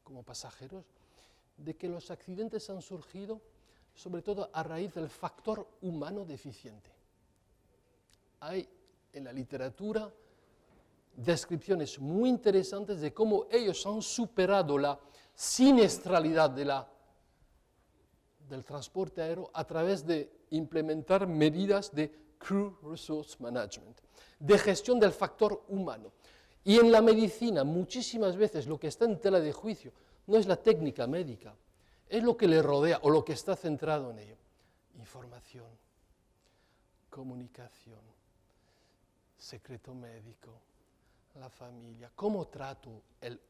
como pasajeros, de que los accidentes han surgido sobre todo a raíz del factor humano deficiente. Hay en la literatura descripciones muy interesantes de cómo ellos han superado la siniestralidad del transporte aéreo a través de implementar medidas de Crew Resource Management, de gestión del factor humano. Y en la medicina, muchísimas veces lo que está en tela de juicio no es la técnica médica, es lo que le rodea o lo que está centrado en ello. Información, comunicación, secreto médico, la familia, cómo trato el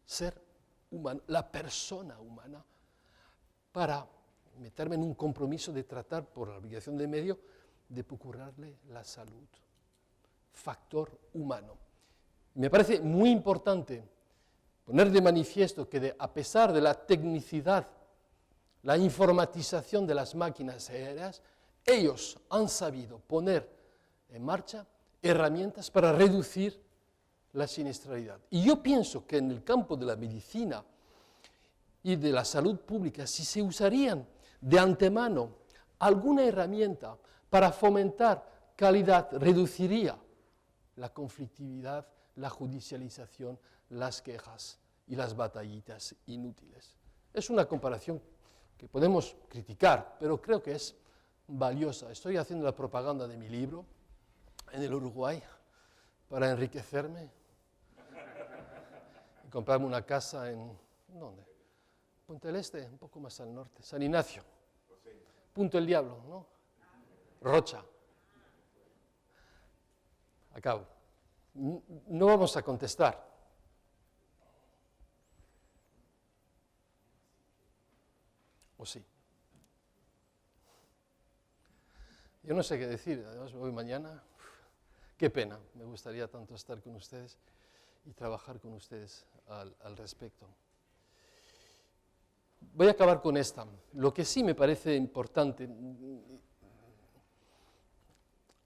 ser humano, la persona humana, para meterme en un compromiso de tratar, por la obligación de medio, de procurarle la salud. Factor humano. Me parece muy importante poner de manifiesto que a pesar de la tecnicidad, la informatización de las máquinas aéreas, ellos han sabido poner en marcha herramientas para reducir la siniestralidad. Y yo pienso que en el campo de la medicina y de la salud pública, si se usarían de antemano alguna herramienta para fomentar calidad, reduciría la conflictividad, la judicialización, las quejas y las batallitas inútiles. Es una comparación que podemos criticar, pero creo que es valiosa. Estoy haciendo la propaganda de mi libro en el Uruguay para enriquecerme y comprarme una casa en... ¿dónde? Punta del Este, un poco más al norte. San Ignacio. Punto el Diablo, ¿no? Rocha. Acabo. No vamos a contestar. ¿O sí? Yo no sé qué decir, además me voy mañana. Qué pena, me gustaría tanto estar con ustedes y trabajar con ustedes al respecto. Voy a acabar con esta. Lo que sí me parece importante,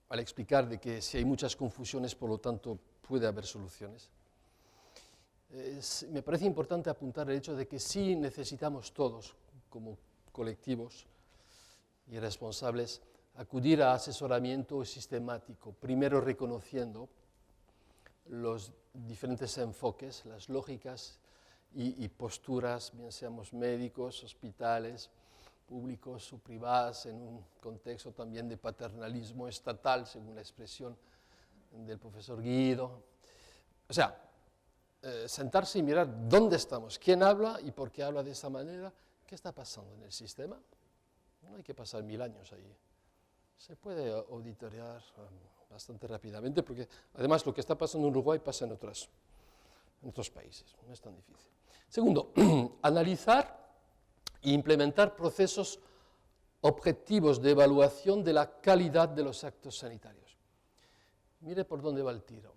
al explicar de que si hay muchas confusiones, por lo tanto puede haber soluciones, me parece importante apuntar el hecho de que sí necesitamos todos, como colectivos y responsables, acudir a asesoramiento sistemático, primero reconociendo los diferentes enfoques, las lógicas y posturas, bien seamos médicos, hospitales, públicos o privados, en un contexto también de paternalismo estatal, según la expresión del profesor Guido. O sea, sentarse y mirar dónde estamos, quién habla y por qué habla de esa manera, qué está pasando en el sistema. No hay que pasar 1000 años ahí. Se puede auditorear bastante rápidamente, porque además lo que está pasando en Uruguay pasa en otros países, no es tan difícil. Segundo, analizar e implementar procesos objetivos de evaluación de la calidad de los actos sanitarios. Mire por dónde va el tiro.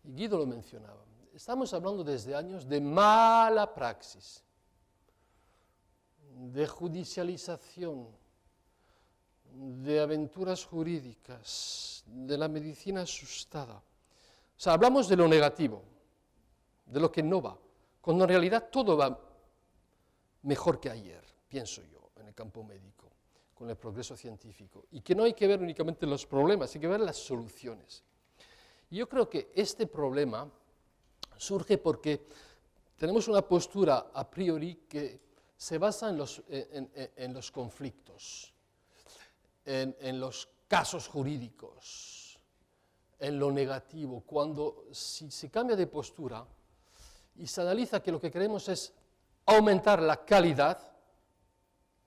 Y Guido lo mencionaba. Estamos hablando desde años de mala praxis, de judicialización, de aventuras jurídicas, de la medicina asustada. O sea, hablamos de lo negativo, de lo que no va, cuando en realidad todo va mejor que ayer, pienso yo, en el campo médico, con el progreso científico, y que no hay que ver únicamente los problemas, hay que ver las soluciones. Y yo creo que este problema surge porque tenemos una postura a priori que se basa en los conflictos, en los casos jurídicos, en lo negativo, cuando si se cambia de postura y se analiza que lo que queremos es aumentar la calidad,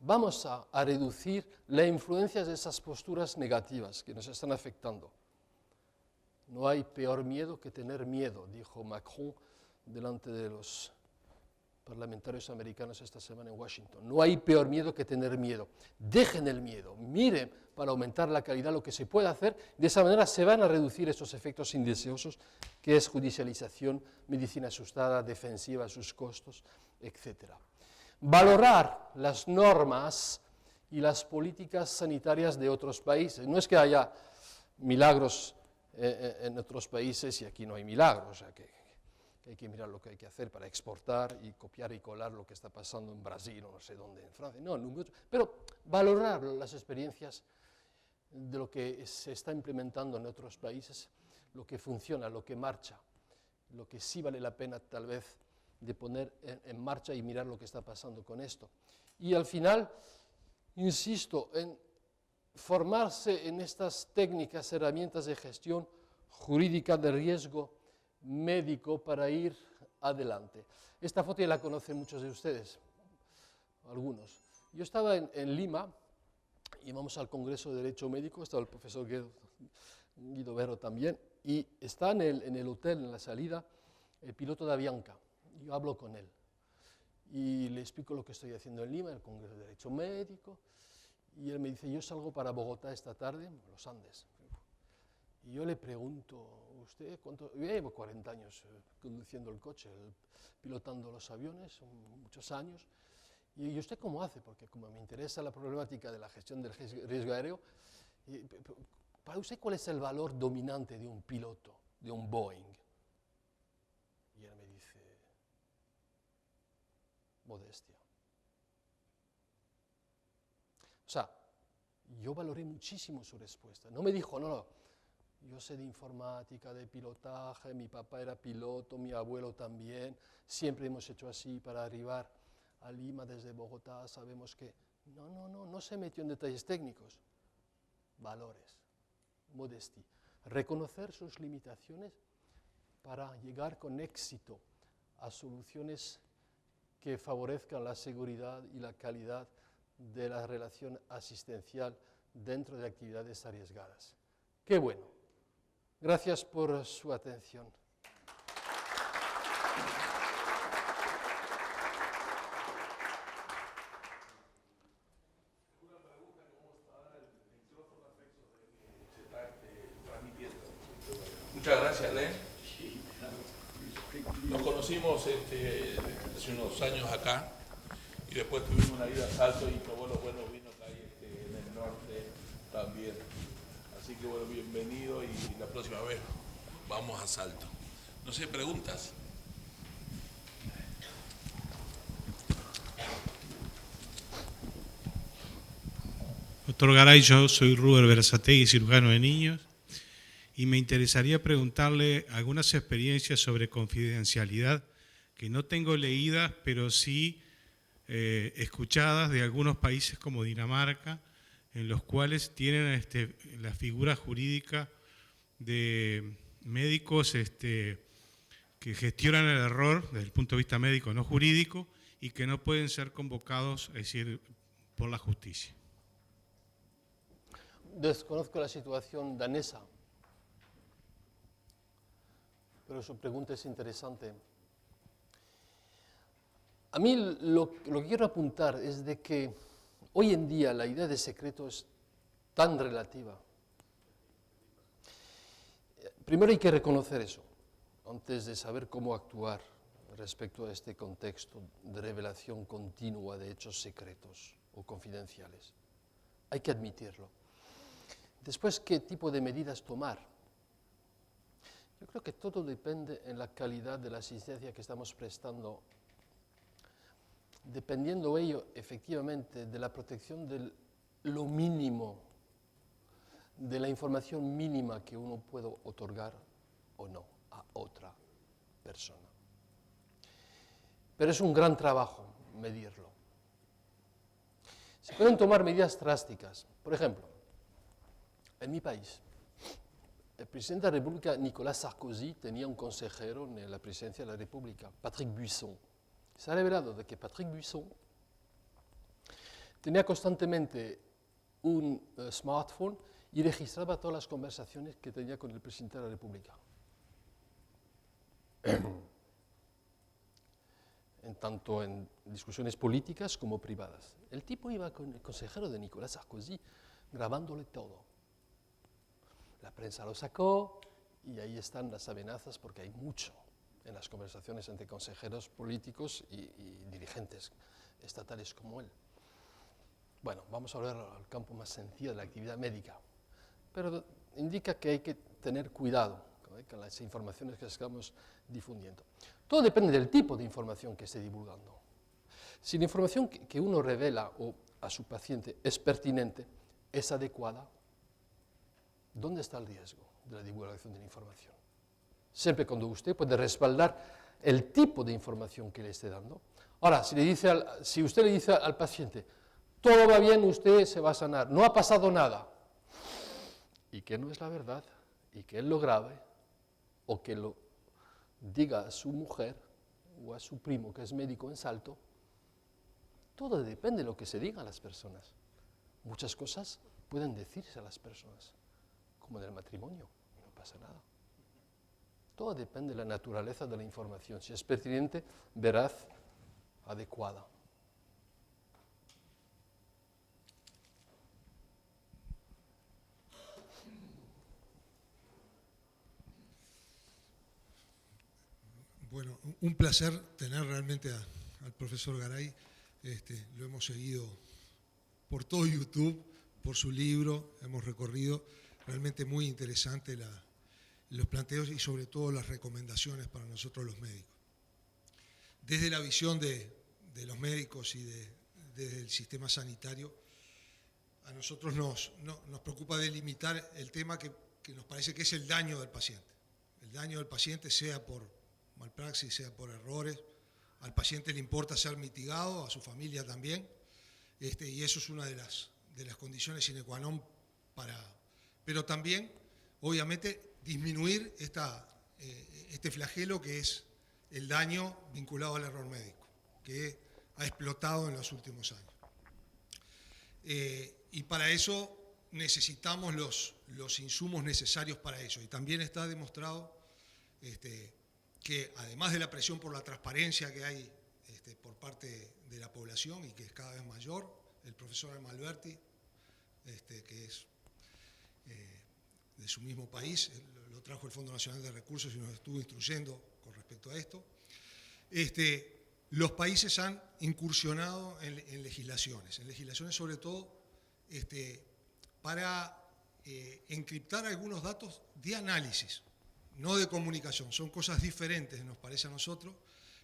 vamos a reducir la influencia de esas posturas negativas que nos están afectando. No hay peor miedo que tener miedo, dijo Macron delante de los parlamentarios americanos esta semana en Washington. No hay peor miedo que tener miedo. Dejen el miedo, miren para aumentar la calidad lo que se puede hacer. De esa manera se van a reducir estos efectos indeseosos, que es judicialización, medicina asustada, defensiva, sus costos, etc. Valorar las normas y las políticas sanitarias de otros países. No es que haya milagros en otros países y aquí no hay milagros, o sea que hay que mirar lo que hay que hacer para exportar y copiar y colar lo que está pasando en Brasil o no sé dónde, en Francia, no, pero valorar las experiencias de lo que se está implementando en otros países, lo que funciona, lo que marcha, lo que sí vale la pena tal vez de poner en marcha y mirar lo que está pasando con esto. Y al final, insisto, en formarse en estas técnicas, herramientas de gestión jurídica de riesgo médico para ir adelante. Esta foto ya la conocen muchos de ustedes, algunos. Yo estaba en Lima, íbamos al Congreso de Derecho Médico, estaba el profesor Guido Berro también, y está en el hotel, en la salida, el piloto de Avianca. Yo hablo con él. y le explico lo que estoy haciendo en Lima, en el Congreso de Derecho Médico, y él me dice, yo salgo para Bogotá esta tarde, los Andes. Y yo le pregunto, ¿usted cuánto? Yo llevo 40 años conduciendo el coche, pilotando los aviones, son muchos años. ¿Y usted cómo hace? Porque como me interesa la problemática de la gestión del riesgo aéreo, para usted, ¿cuál es el valor dominante de un piloto, de un Boeing? Y él me dice, modestia. O sea, yo valoré muchísimo su respuesta. No me dijo, no, yo sé de informática, de pilotaje, mi papá era piloto, mi abuelo también, siempre hemos hecho así para arribar a Lima desde Bogotá, sabemos que... No se metió en detalles técnicos. Valores, modestia, reconocer sus limitaciones para llegar con éxito a soluciones que favorezcan la seguridad y la calidad de la relación asistencial dentro de actividades arriesgadas. ¡Qué bueno! Gracias por su atención. Muchas gracias, Len. Nos conocimos hace unos años acá y después tuvimos una ida a Salto y probó los buenos vinos que hay en el norte también. Así que bueno, bienvenido y la próxima vez vamos a Salto. No sé, ¿preguntas? Doctor Garay, yo soy Ruber Berazategui, cirujano de niños, y me interesaría preguntarle algunas experiencias sobre confidencialidad que no tengo leídas, pero sí escuchadas de algunos países como Dinamarca, en los cuales tienen la figura jurídica de médicos que gestionan el error desde el punto de vista médico, no jurídico, y que no pueden ser convocados, es decir, por la justicia. Desconozco la situación danesa, pero su pregunta es interesante. A mí lo que quiero apuntar es de que hoy en día la idea de secreto es tan relativa. Primero hay que reconocer eso, antes de saber cómo actuar respecto a este contexto de revelación continua de hechos secretos o confidenciales. Hay que admitirlo. Después, ¿qué tipo de medidas tomar? Yo creo que todo depende en la calidad de la asistencia que estamos prestando, dependiendo ello efectivamente de la protección de lo mínimo, de la información mínima que uno puede otorgar o no a otra persona. Pero es un gran trabajo medirlo. Se pueden tomar medidas drásticas. Por ejemplo, en mi país, el presidente de la República, Nicolas Sarkozy, tenía un consejero en la presidencia de la República, Patrick Buisson. Se ha revelado de que Patrick Buisson tenía constantemente un smartphone y registraba todas las conversaciones que tenía con el presidente de la República. Tanto en discusiones políticas como privadas. El tipo iba con el consejero de Nicolas Sarkozy grabándole todo. La prensa lo sacó y ahí están las amenazas porque hay mucho en las conversaciones entre consejeros políticos y dirigentes estatales como él. Bueno, vamos a hablar al campo más sencillo de la actividad médica, pero indica que hay que tener cuidado con las informaciones que estamos difundiendo. Todo depende del tipo de información que esté divulgando. Si la información que uno revela a su paciente es pertinente, es adecuada, ¿dónde está el riesgo de la divulgación de la información? Siempre cuando usted puede respaldar el tipo de información que le esté dando. Ahora, si usted le dice al paciente, todo va bien, usted se va a sanar, no ha pasado nada, y que no es la verdad, y que él lo grabe, o que lo diga a su mujer o a su primo que es médico en Salto, todo depende de lo que se diga a las personas. Muchas cosas pueden decirse a las personas, como en el matrimonio, y no pasa nada. Todo depende de la naturaleza de la información, si es pertinente, veraz, adecuada. Bueno, un placer tener realmente al profesor Garay. Lo hemos seguido por todo YouTube, por su libro, hemos recorrido. Realmente muy interesante los planteos y sobre todo las recomendaciones para nosotros los médicos. Desde la visión de los médicos y desde el sistema sanitario, a nosotros nos preocupa delimitar el tema que nos parece que es el daño del paciente. El daño del paciente, sea por malpraxis, sea por errores, al paciente le importa ser mitigado, a su familia también, y eso es una de las condiciones sine qua non pero también, obviamente, disminuir este flagelo que es el daño vinculado al error médico, que ha explotado en los últimos años. Y para eso necesitamos los insumos necesarios para eso, y también está demostrado que además de la presión por la transparencia que hay por parte de la población y que es cada vez mayor, el profesor Malberti, que es de su mismo país, lo trajo el Fondo Nacional de Recursos y nos estuvo instruyendo con respecto a esto, los países han incursionado en legislaciones sobre todo para encriptar algunos datos de análisis, no de comunicación. Son cosas diferentes, nos parece a nosotros,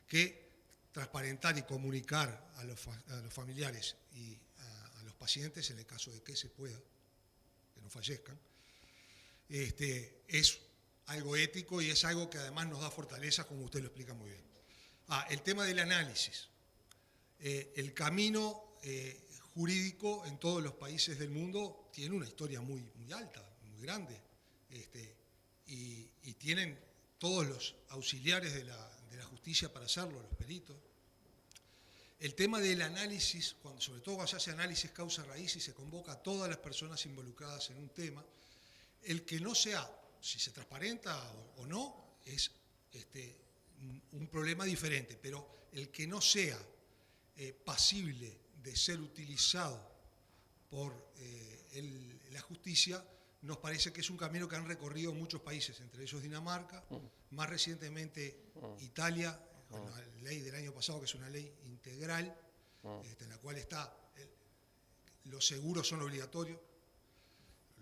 que transparentar y comunicar a los familiares y a los pacientes, en el caso de que se pueda, que no fallezcan, es algo ético y es algo que además nos da fortaleza, como usted lo explica muy bien. El tema del análisis. El camino jurídico en todos los países del mundo tiene una historia muy alta, muy grande, y tienen todos los auxiliares de la justicia para hacerlo, los peritos. El tema del análisis, sobre todo cuando se hace análisis causa-raíz y se convoca a todas las personas involucradas en un tema, el que no sea, si se transparenta o no, es un problema diferente, pero el que no sea pasible de ser utilizado por la justicia, nos parece que es un camino que han recorrido muchos países, entre ellos Dinamarca, más recientemente Italia, con la ley del año pasado, que es una ley integral, en la cual los seguros son obligatorios,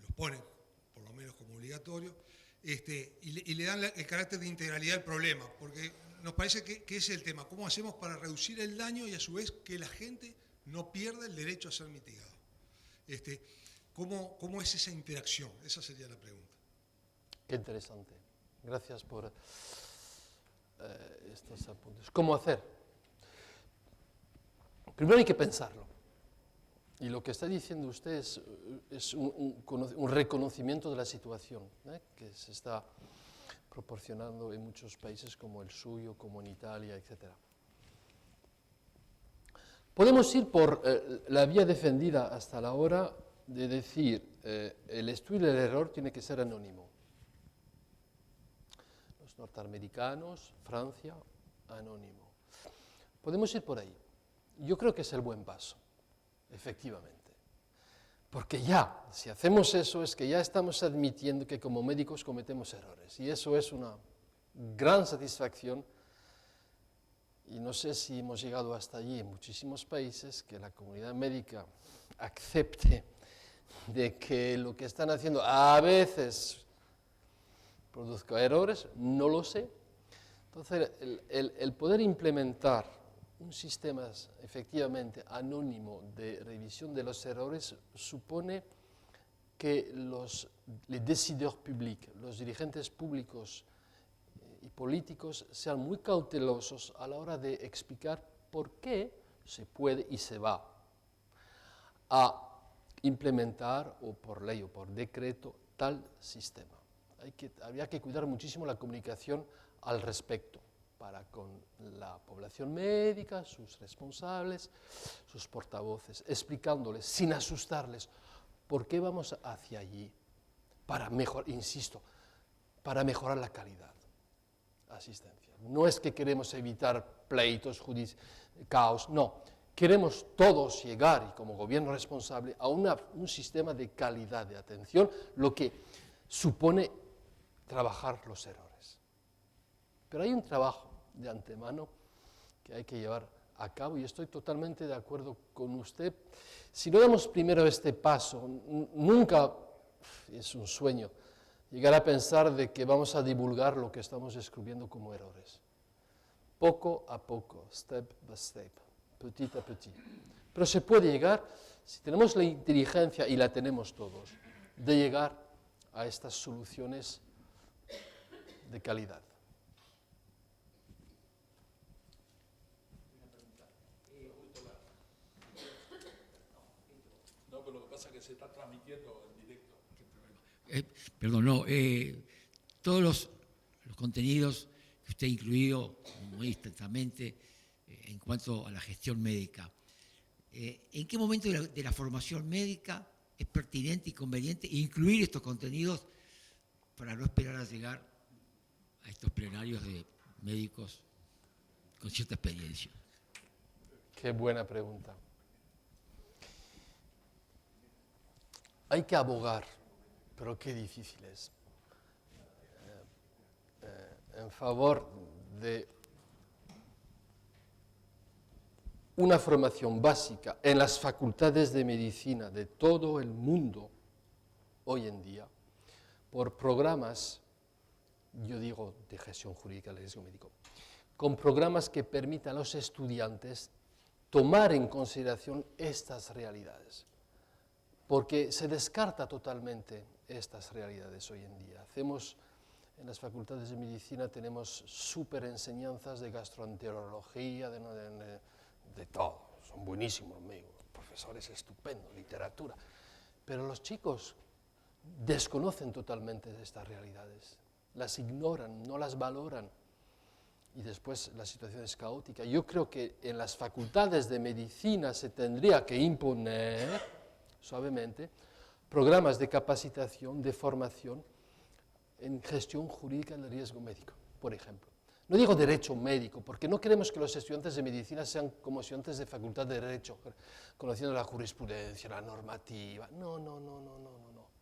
los ponen por lo menos como obligatorios, y le dan el carácter de integralidad al problema, porque nos parece que es el tema, ¿cómo hacemos para reducir el daño y a su vez que la gente no pierda el derecho a ser mitigado? ¿Cómo es esa interacción? Esa sería la pregunta. Qué interesante. Gracias por estos apuntes. ¿Cómo hacer? Primero hay que pensarlo. Y lo que está diciendo usted es un reconocimiento de la situación que se está proporcionando en muchos países como el suyo, como en Italia, etc. Podemos ir por la vía defendida hasta la hora de decir el estudio del error tiene que ser anónimo. Los norteamericanos, Francia, anónimo. Podemos ir por ahí. Yo creo que es el buen paso, efectivamente. Porque ya, si hacemos eso, es que ya estamos admitiendo que como médicos cometemos errores. Y eso es una gran satisfacción. Y no sé si hemos llegado hasta allí en muchísimos países, que la comunidad médica acepte de que lo que están haciendo a veces produzca errores, no lo sé. Entonces, el poder implementar un sistema efectivamente anónimo de revisión de los errores supone que les décideurs publics, los dirigentes públicos y políticos sean muy cautelosos a la hora de explicar por qué se puede y se va a implementar o por ley o por decreto tal sistema. Habría que cuidar muchísimo la comunicación al respecto para con la población médica, sus responsables, sus portavoces, explicándoles sin asustarles por qué vamos hacia allí para mejorar, insisto, para mejorar la calidad. asistencial. No es que queremos evitar pleitos, caos, no. Queremos todos llegar, y como gobierno responsable, a un sistema de calidad de atención, lo que supone trabajar los errores. Pero hay un trabajo de antemano que hay que llevar a cabo, y estoy totalmente de acuerdo con usted. Si no damos primero este paso, nunca, es un sueño, llegar a pensar de que vamos a divulgar lo que estamos descubriendo como errores. Poco a poco, step by step, petit a petit. Pero se puede llegar, si tenemos la inteligencia, y la tenemos todos, de llegar a estas soluciones de calidad. No, pero lo que pasa es que se está transmitiendo en directo. Perdón, no. Todos los contenidos que usted ha incluido muy extensamente en cuanto a la gestión médica, ¿en qué momento de la formación médica es pertinente y conveniente incluir estos contenidos para no esperar a llegar a estos plenarios de médicos con cierta experiencia? Qué buena pregunta. Hay que abogar, pero qué difícil es, en favor de una formación básica en las facultades de medicina de todo el mundo hoy en día, por programas, yo digo de gestión jurídica del riesgo médico, con programas que permitan a los estudiantes tomar en consideración estas realidades, porque se descarta totalmente estas realidades hoy en día. En las facultades de medicina tenemos súper enseñanzas de gastroenterología, de todo, son buenísimos, profesores estupendos, literatura, pero los chicos desconocen totalmente estas realidades, las ignoran, no las valoran, y después la situación es caótica. Yo creo que en las facultades de medicina se tendría que imponer, suavemente, programas de capacitación, de formación en gestión jurídica del riesgo médico, por ejemplo. No digo derecho médico, porque no queremos que los estudiantes de medicina sean como estudiantes de facultad de derecho, conociendo la jurisprudencia, la normativa. No.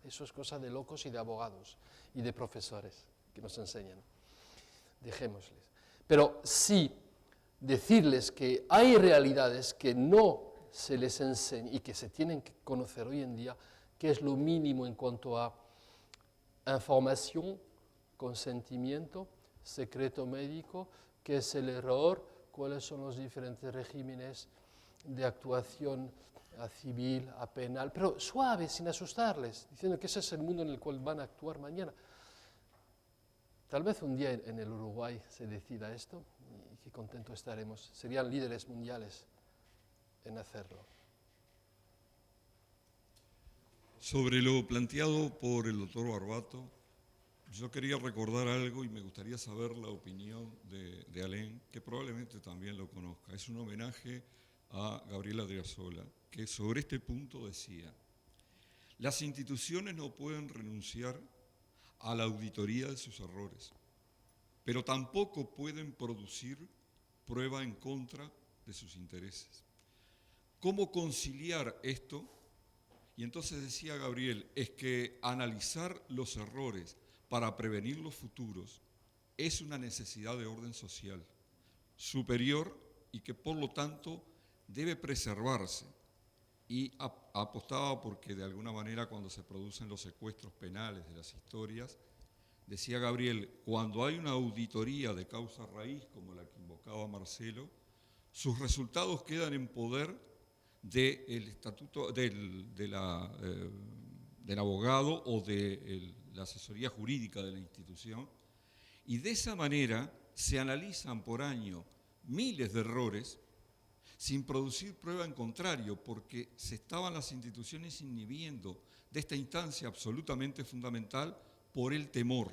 Eso es cosa de locos y de abogados y de profesores que nos enseñan. Dejémosles. Pero sí decirles que hay realidades que no se les enseña y que se tienen que conocer hoy en día, que es lo mínimo en cuanto a información, consentimiento, secreto médico, qué es el error, cuáles son los diferentes regímenes de actuación a civil, a penal, pero suave, sin asustarles, diciendo que ese es el mundo en el cual van a actuar mañana. Tal vez un día en el Uruguay se decida esto y qué contento estaremos. Serían líderes mundiales en hacerlo. Sobre lo planteado por el doctor Barbato, yo quería recordar algo y me gustaría saber la opinión de Alain, que probablemente también lo conozca. Es un homenaje a Gabriela Driassola, que sobre este punto decía: las instituciones no pueden renunciar a la auditoría de sus errores, pero tampoco pueden producir prueba en contra de sus intereses. ¿Cómo conciliar esto? Y entonces decía Gabriel, es que analizar los errores para prevenir los futuros es una necesidad de orden social superior y que por lo tanto debe preservarse. Y apostaba porque de alguna manera cuando se producen los secuestros penales de las historias, decía Gabriel, cuando hay una auditoría de causa raíz como la que invocaba Marcelo, sus resultados quedan en poder del estatuto del abogado o de la asesoría jurídica de la institución, y de esa manera se analizan por año miles de errores sin producir prueba en contrario, porque se estaban las instituciones inhibiendo de esta instancia absolutamente fundamental por el temor.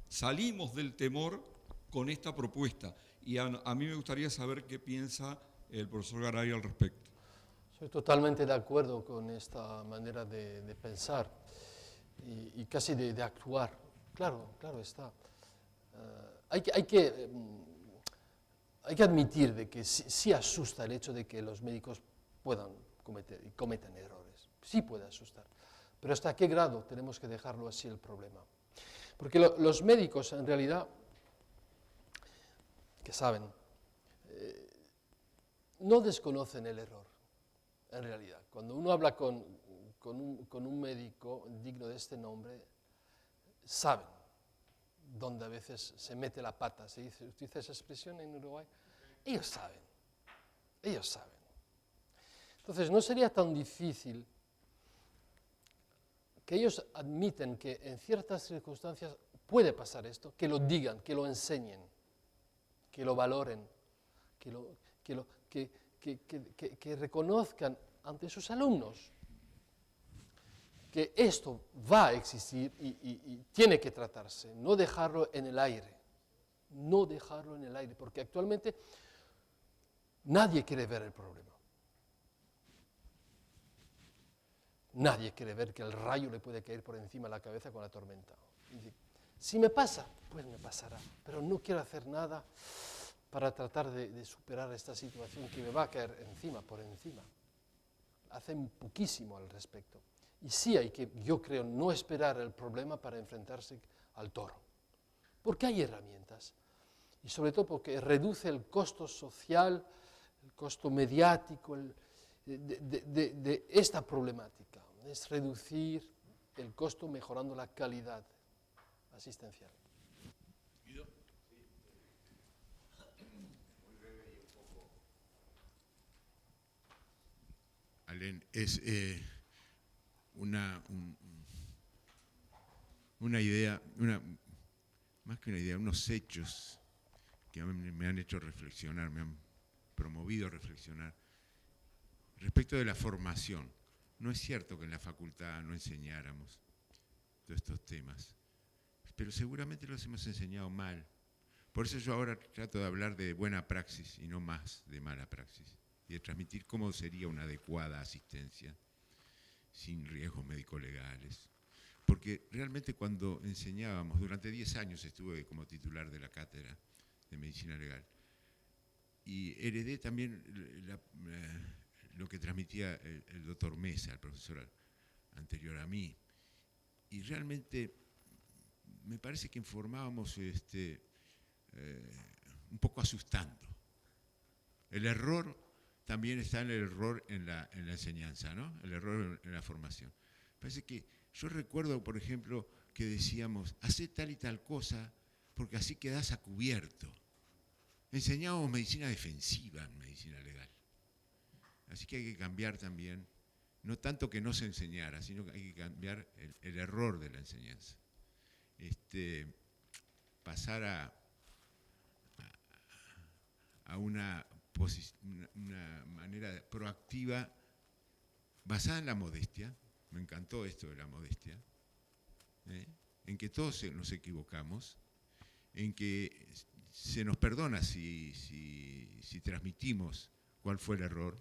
Salimos del temor con esta propuesta y a mí me gustaría saber qué piensa el profesor Garay al respecto. Soy totalmente de acuerdo con esta manera de pensar y casi de actuar. Claro está. hay que admitir de que sí asusta el hecho de que los médicos puedan cometan errores. Sí puede asustar. Pero ¿hasta qué grado tenemos que dejarlo así el problema? Porque los médicos, en realidad, que saben, no desconocen el error, en realidad. Cuando uno habla con un médico digno de este nombre, saben dónde a veces se mete la pata. ¿Se utiliza esa expresión en Uruguay? Ellos saben. Entonces, no sería tan difícil que ellos admiten que en ciertas circunstancias puede pasar esto, que lo digan, que lo enseñen, que lo valoren, que reconozcan ante sus alumnos que esto va a existir y tiene que tratarse, no dejarlo en el aire, porque actualmente nadie quiere ver el problema. Nadie quiere ver que el rayo le puede caer por encima de la cabeza con la tormenta. Y dice, si me pasa, pues me pasará, pero no quiero hacer nada para tratar de superar esta situación que me va a caer por encima. Hacen poquísimo al respecto. Y sí hay que, yo creo, no esperar el problema para enfrentarse al toro. Porque hay herramientas. Y sobre todo porque reduce el costo social, el costo mediático de esta problemática. Es reducir el costo mejorando la calidad asistencial. Alain, es una idea, más que una idea, unos hechos que me han hecho reflexionar, me han promovido a reflexionar respecto de la formación. No es cierto que en la facultad no enseñáramos todos estos temas, pero seguramente los hemos enseñado mal. Por eso yo ahora trato de hablar de buena praxis y no más de mala praxis, y de transmitir cómo sería una adecuada asistencia sin riesgos médico-legales. Porque realmente cuando enseñábamos, durante 10 años estuve como titular de la cátedra de Medicina Legal, y heredé también lo que transmitía el doctor Mesa, el profesor anterior a mí, y realmente me parece que informábamos un poco asustando. El error también está en el error en la enseñanza, ¿no? El error en la formación. Parece que yo recuerdo, por ejemplo, que decíamos, hacé tal y tal cosa porque así quedás a cubierto. Enseñábamos medicina defensiva en medicina legal. Así que hay que cambiar también, no tanto que no se enseñara, sino que hay que cambiar el error de la enseñanza. Pasar a una manera proactiva basada en la modestia. Me encantó esto de la modestia, en que todos nos equivocamos, en que se nos perdona si transmitimos cuál fue el error,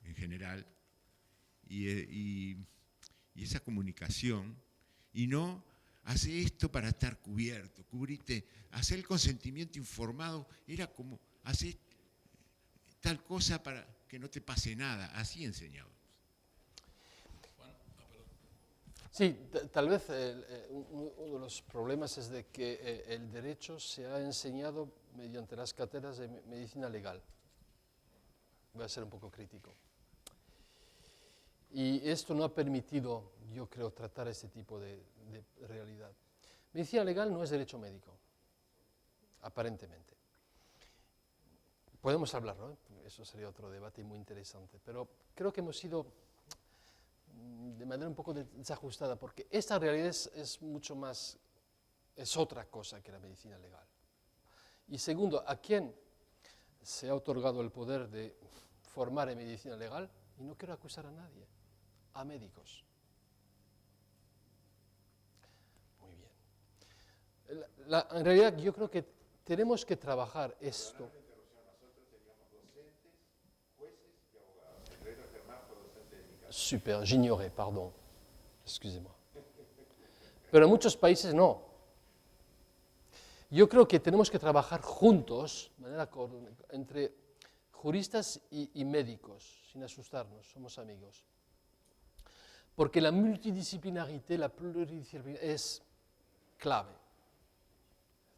en general, y esa comunicación, y no hace esto para estar cubierto, cubrite, hacer el consentimiento informado, era como hacer tal cosa para que no te pase nada, así enseñábamos. Sí, tal vez uno de los problemas es de que el derecho se ha enseñado mediante las cátedras de medicina legal. Voy a ser un poco crítico. Y esto no ha permitido, yo creo, tratar este tipo de realidad. Medicina legal no es derecho médico, aparentemente. Podemos hablar, ¿no? Eso sería otro debate muy interesante, pero creo que hemos ido de manera un poco desajustada, porque esta realidad es mucho más, es otra cosa que la medicina legal. Y segundo, ¿a quién se ha otorgado el poder de formar en medicina legal? Y no quiero acusar a nadie, a médicos. Muy bien. En realidad yo creo que tenemos que trabajar esto. Super, j'ignorais, pardon. Excusez-moi. Pero en muchos países no. Yo creo que tenemos que trabajar juntos, de manera entre juristas y médicos, sin asustarnos, somos amigos. Porque la multidisciplinaridad, la pluridisciplinaridad es clave.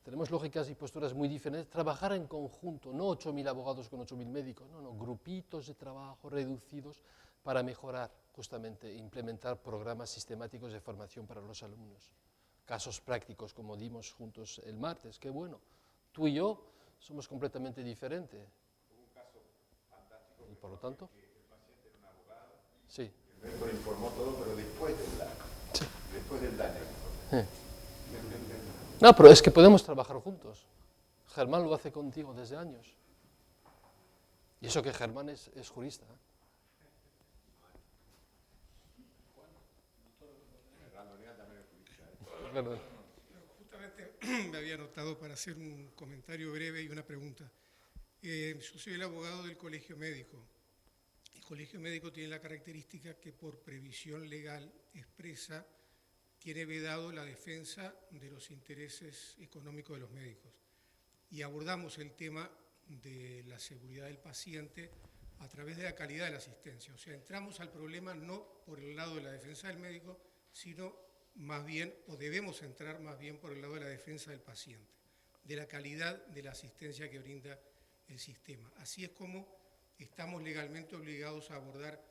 Tenemos lógicas y posturas muy diferentes. Trabajar en conjunto, no 8.000 abogados con 8.000 médicos, no, grupitos de trabajo reducidos para mejorar, justamente, implementar programas sistemáticos de formación para los alumnos. Casos prácticos, como dimos juntos el martes, qué bueno. Tú y yo somos completamente diferentes. Un caso fantástico. ¿Y por lo tanto? Que el paciente era un abogado. Sí. El médico le informó todo, pero después del daño. Sí. Después del daño. No, pero es que podemos trabajar juntos. Germán lo hace contigo desde años. Y eso que Germán es jurista. Justamente me había anotado para hacer un comentario breve y una pregunta. Yo soy el abogado del Colegio Médico. El Colegio Médico tiene la característica que por previsión legal expresa tiene vedado la defensa de los intereses económicos de los médicos. Y abordamos el tema de la seguridad del paciente a través de la calidad de la asistencia. O sea, entramos al problema no por el lado de la defensa del médico, sino más bien, o debemos entrar más bien por el lado de la defensa del paciente, de la calidad de la asistencia que brinda el sistema. Así es como estamos legalmente obligados a abordar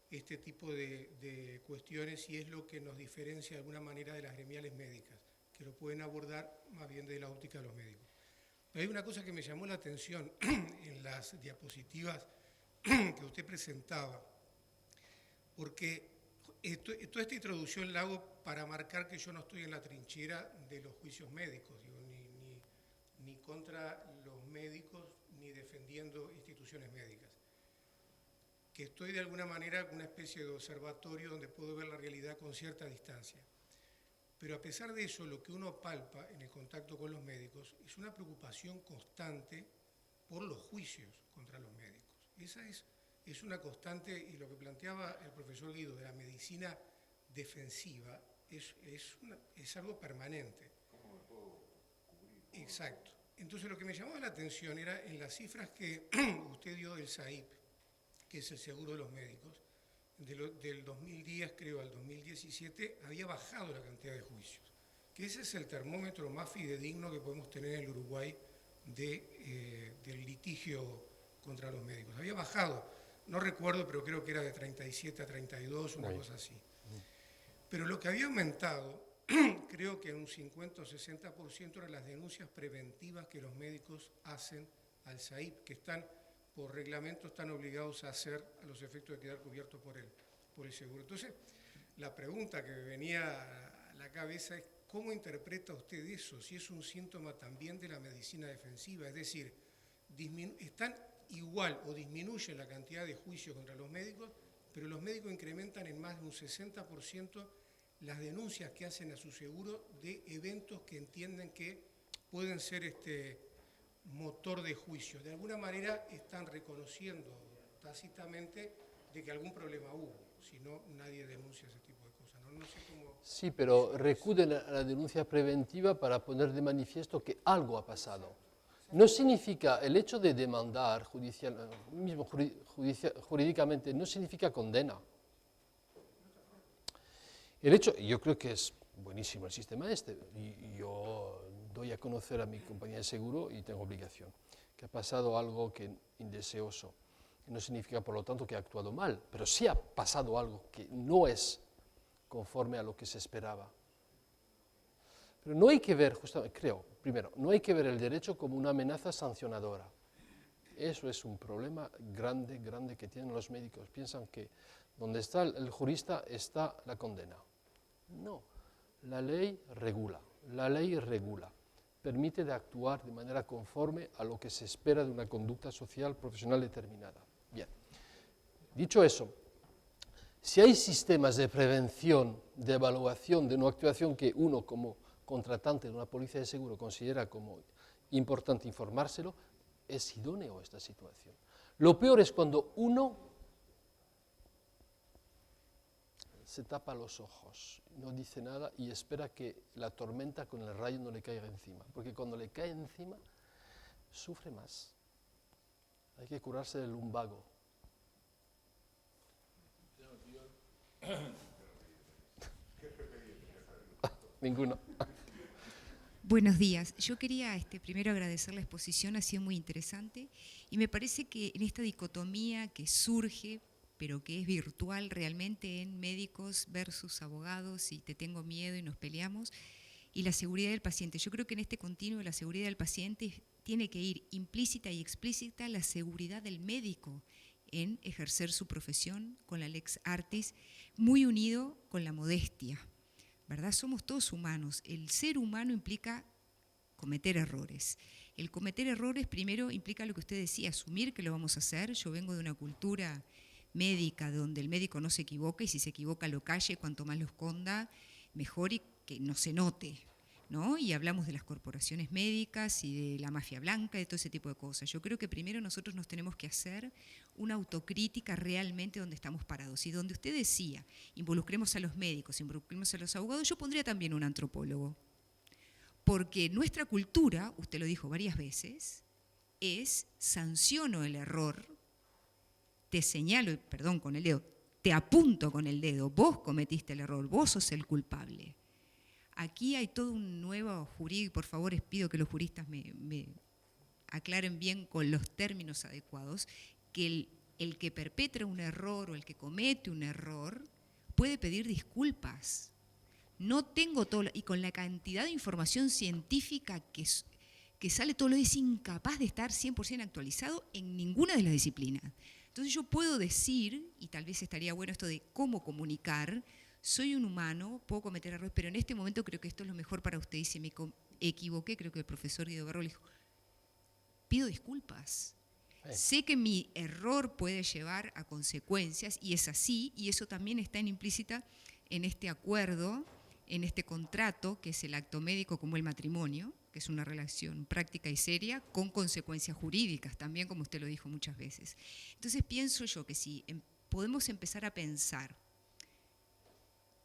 este tipo de cuestiones y es lo que nos diferencia de alguna manera de las gremiales médicas, que lo pueden abordar más bien de la óptica de los médicos. Pero hay una cosa que me llamó la atención en las diapositivas que usted presentaba, porque toda esta introducción la hago para marcar que yo no estoy en la trinchera de los juicios médicos, digo, ni contra los médicos, ni defendiendo instituciones médicas. Que estoy de alguna manera en una especie de observatorio donde puedo ver la realidad con cierta distancia. Pero a pesar de eso, lo que uno palpa en el contacto con los médicos es una preocupación constante por los juicios contra los médicos. Esa es una constante, y lo que planteaba el profesor Guido de la medicina defensiva es algo permanente. ¿Cómo me puedo cubrir? Exacto. Entonces lo que me llamaba la atención era en las cifras que usted dio del SAIP, que es el seguro de los médicos, del 2010 creo al 2017 había bajado la cantidad de juicios, que ese es el termómetro más fidedigno que podemos tener en el Uruguay del litigio contra los médicos. Había bajado, no recuerdo, pero creo que era de 37 a 32, una cosa así. Pero lo que había aumentado, creo que en un 50 o 60% eran las denuncias preventivas que los médicos hacen al SAIP, que están por reglamento están obligados a hacer a los efectos de quedar cubiertos por el seguro. Entonces, la pregunta que me venía a la cabeza es, ¿cómo interpreta usted eso? Si es un síntoma también de la medicina defensiva, es decir, están igual o disminuyen la cantidad de juicios contra los médicos, pero los médicos incrementan en más de un 60% las denuncias que hacen a su seguro de eventos que entienden que pueden ser motor de juicio. De alguna manera están reconociendo tácitamente de que algún problema hubo, si no nadie denuncia ese tipo de cosas. No sé cómo... Sí, pero recuden a la denuncia preventiva para poner de manifiesto que algo ha pasado. No significa, el hecho de demandar jurídicamente, no significa condena. El hecho, yo creo que es buenísimo el sistema y yo doy a conocer a mi compañía de seguro y tengo obligación, que ha pasado algo que indeseoso. No significa, por lo tanto, que ha actuado mal, pero sí ha pasado algo que no es conforme a lo que se esperaba. Pero no hay que ver, justamente, creo, primero, no hay que ver el derecho como una amenaza sancionadora. Eso es un problema grande, grande que tienen los médicos. Piensan que donde está el jurista está la condena. No, la ley regula, permite de actuar de manera conforme a lo que se espera de una conducta social profesional determinada. Bien, dicho eso, si hay sistemas de prevención, de evaluación, de una actuación que uno como contratante de una póliza de seguro considera como importante informárselo, es idóneo esta situación. Lo peor es cuando uno se tapa los ojos, no dice nada y espera que la tormenta con el rayo no le caiga encima, porque cuando le cae encima, sufre más. Hay que curarse del lumbago. Ninguno. Buenos días. Yo quería primero agradecer la exposición, ha sido muy interesante y me parece que en esta dicotomía que surge, pero que es virtual realmente en médicos versus abogados y te tengo miedo y nos peleamos, y la seguridad del paciente. Yo creo que en este continuo de la seguridad del paciente tiene que ir implícita y explícita la seguridad del médico en ejercer su profesión con la lex artis, muy unido con la modestia. ¿Verdad? Somos todos humanos. El ser humano implica cometer errores. El cometer errores primero implica lo que usted decía, asumir que lo vamos a hacer. Yo vengo de una cultura médica donde el médico no se equivoca y si se equivoca lo calle, cuanto más lo esconda, mejor y que no se note, ¿no? Y hablamos de las corporaciones médicas y de la mafia blanca, de todo ese tipo de cosas. Yo creo que primero nosotros nos tenemos que hacer una autocrítica realmente donde estamos parados. Y donde usted decía, involucremos a los médicos, involucremos a los abogados, yo pondría también un antropólogo. Porque nuestra cultura, usted lo dijo varias veces, es sanciono el error, te señalo, perdón, con el dedo, te apunto con el dedo, vos cometiste el error, vos sos el culpable. Aquí hay todo un nuevo jurídico, por favor les pido que los juristas me aclaren bien con los términos adecuados, que el que perpetra un error o el que comete un error puede pedir disculpas. No tengo todo, y con la cantidad de información científica que sale todo lo es incapaz de estar 100% actualizado en ninguna de las disciplinas. Entonces yo puedo decir, y tal vez estaría bueno esto de cómo comunicar, soy un humano, puedo cometer errores, pero en este momento creo que esto es lo mejor para usted y si me equivoqué, creo que el profesor Guido Berro le dijo, pido disculpas. Sé que mi error puede llevar a consecuencias y es así, y eso también está implícita en este acuerdo, en este contrato, que es el acto médico como el matrimonio, que es una relación práctica y seria, con consecuencias jurídicas también, como usted lo dijo muchas veces. Entonces pienso yo que si podemos empezar a pensar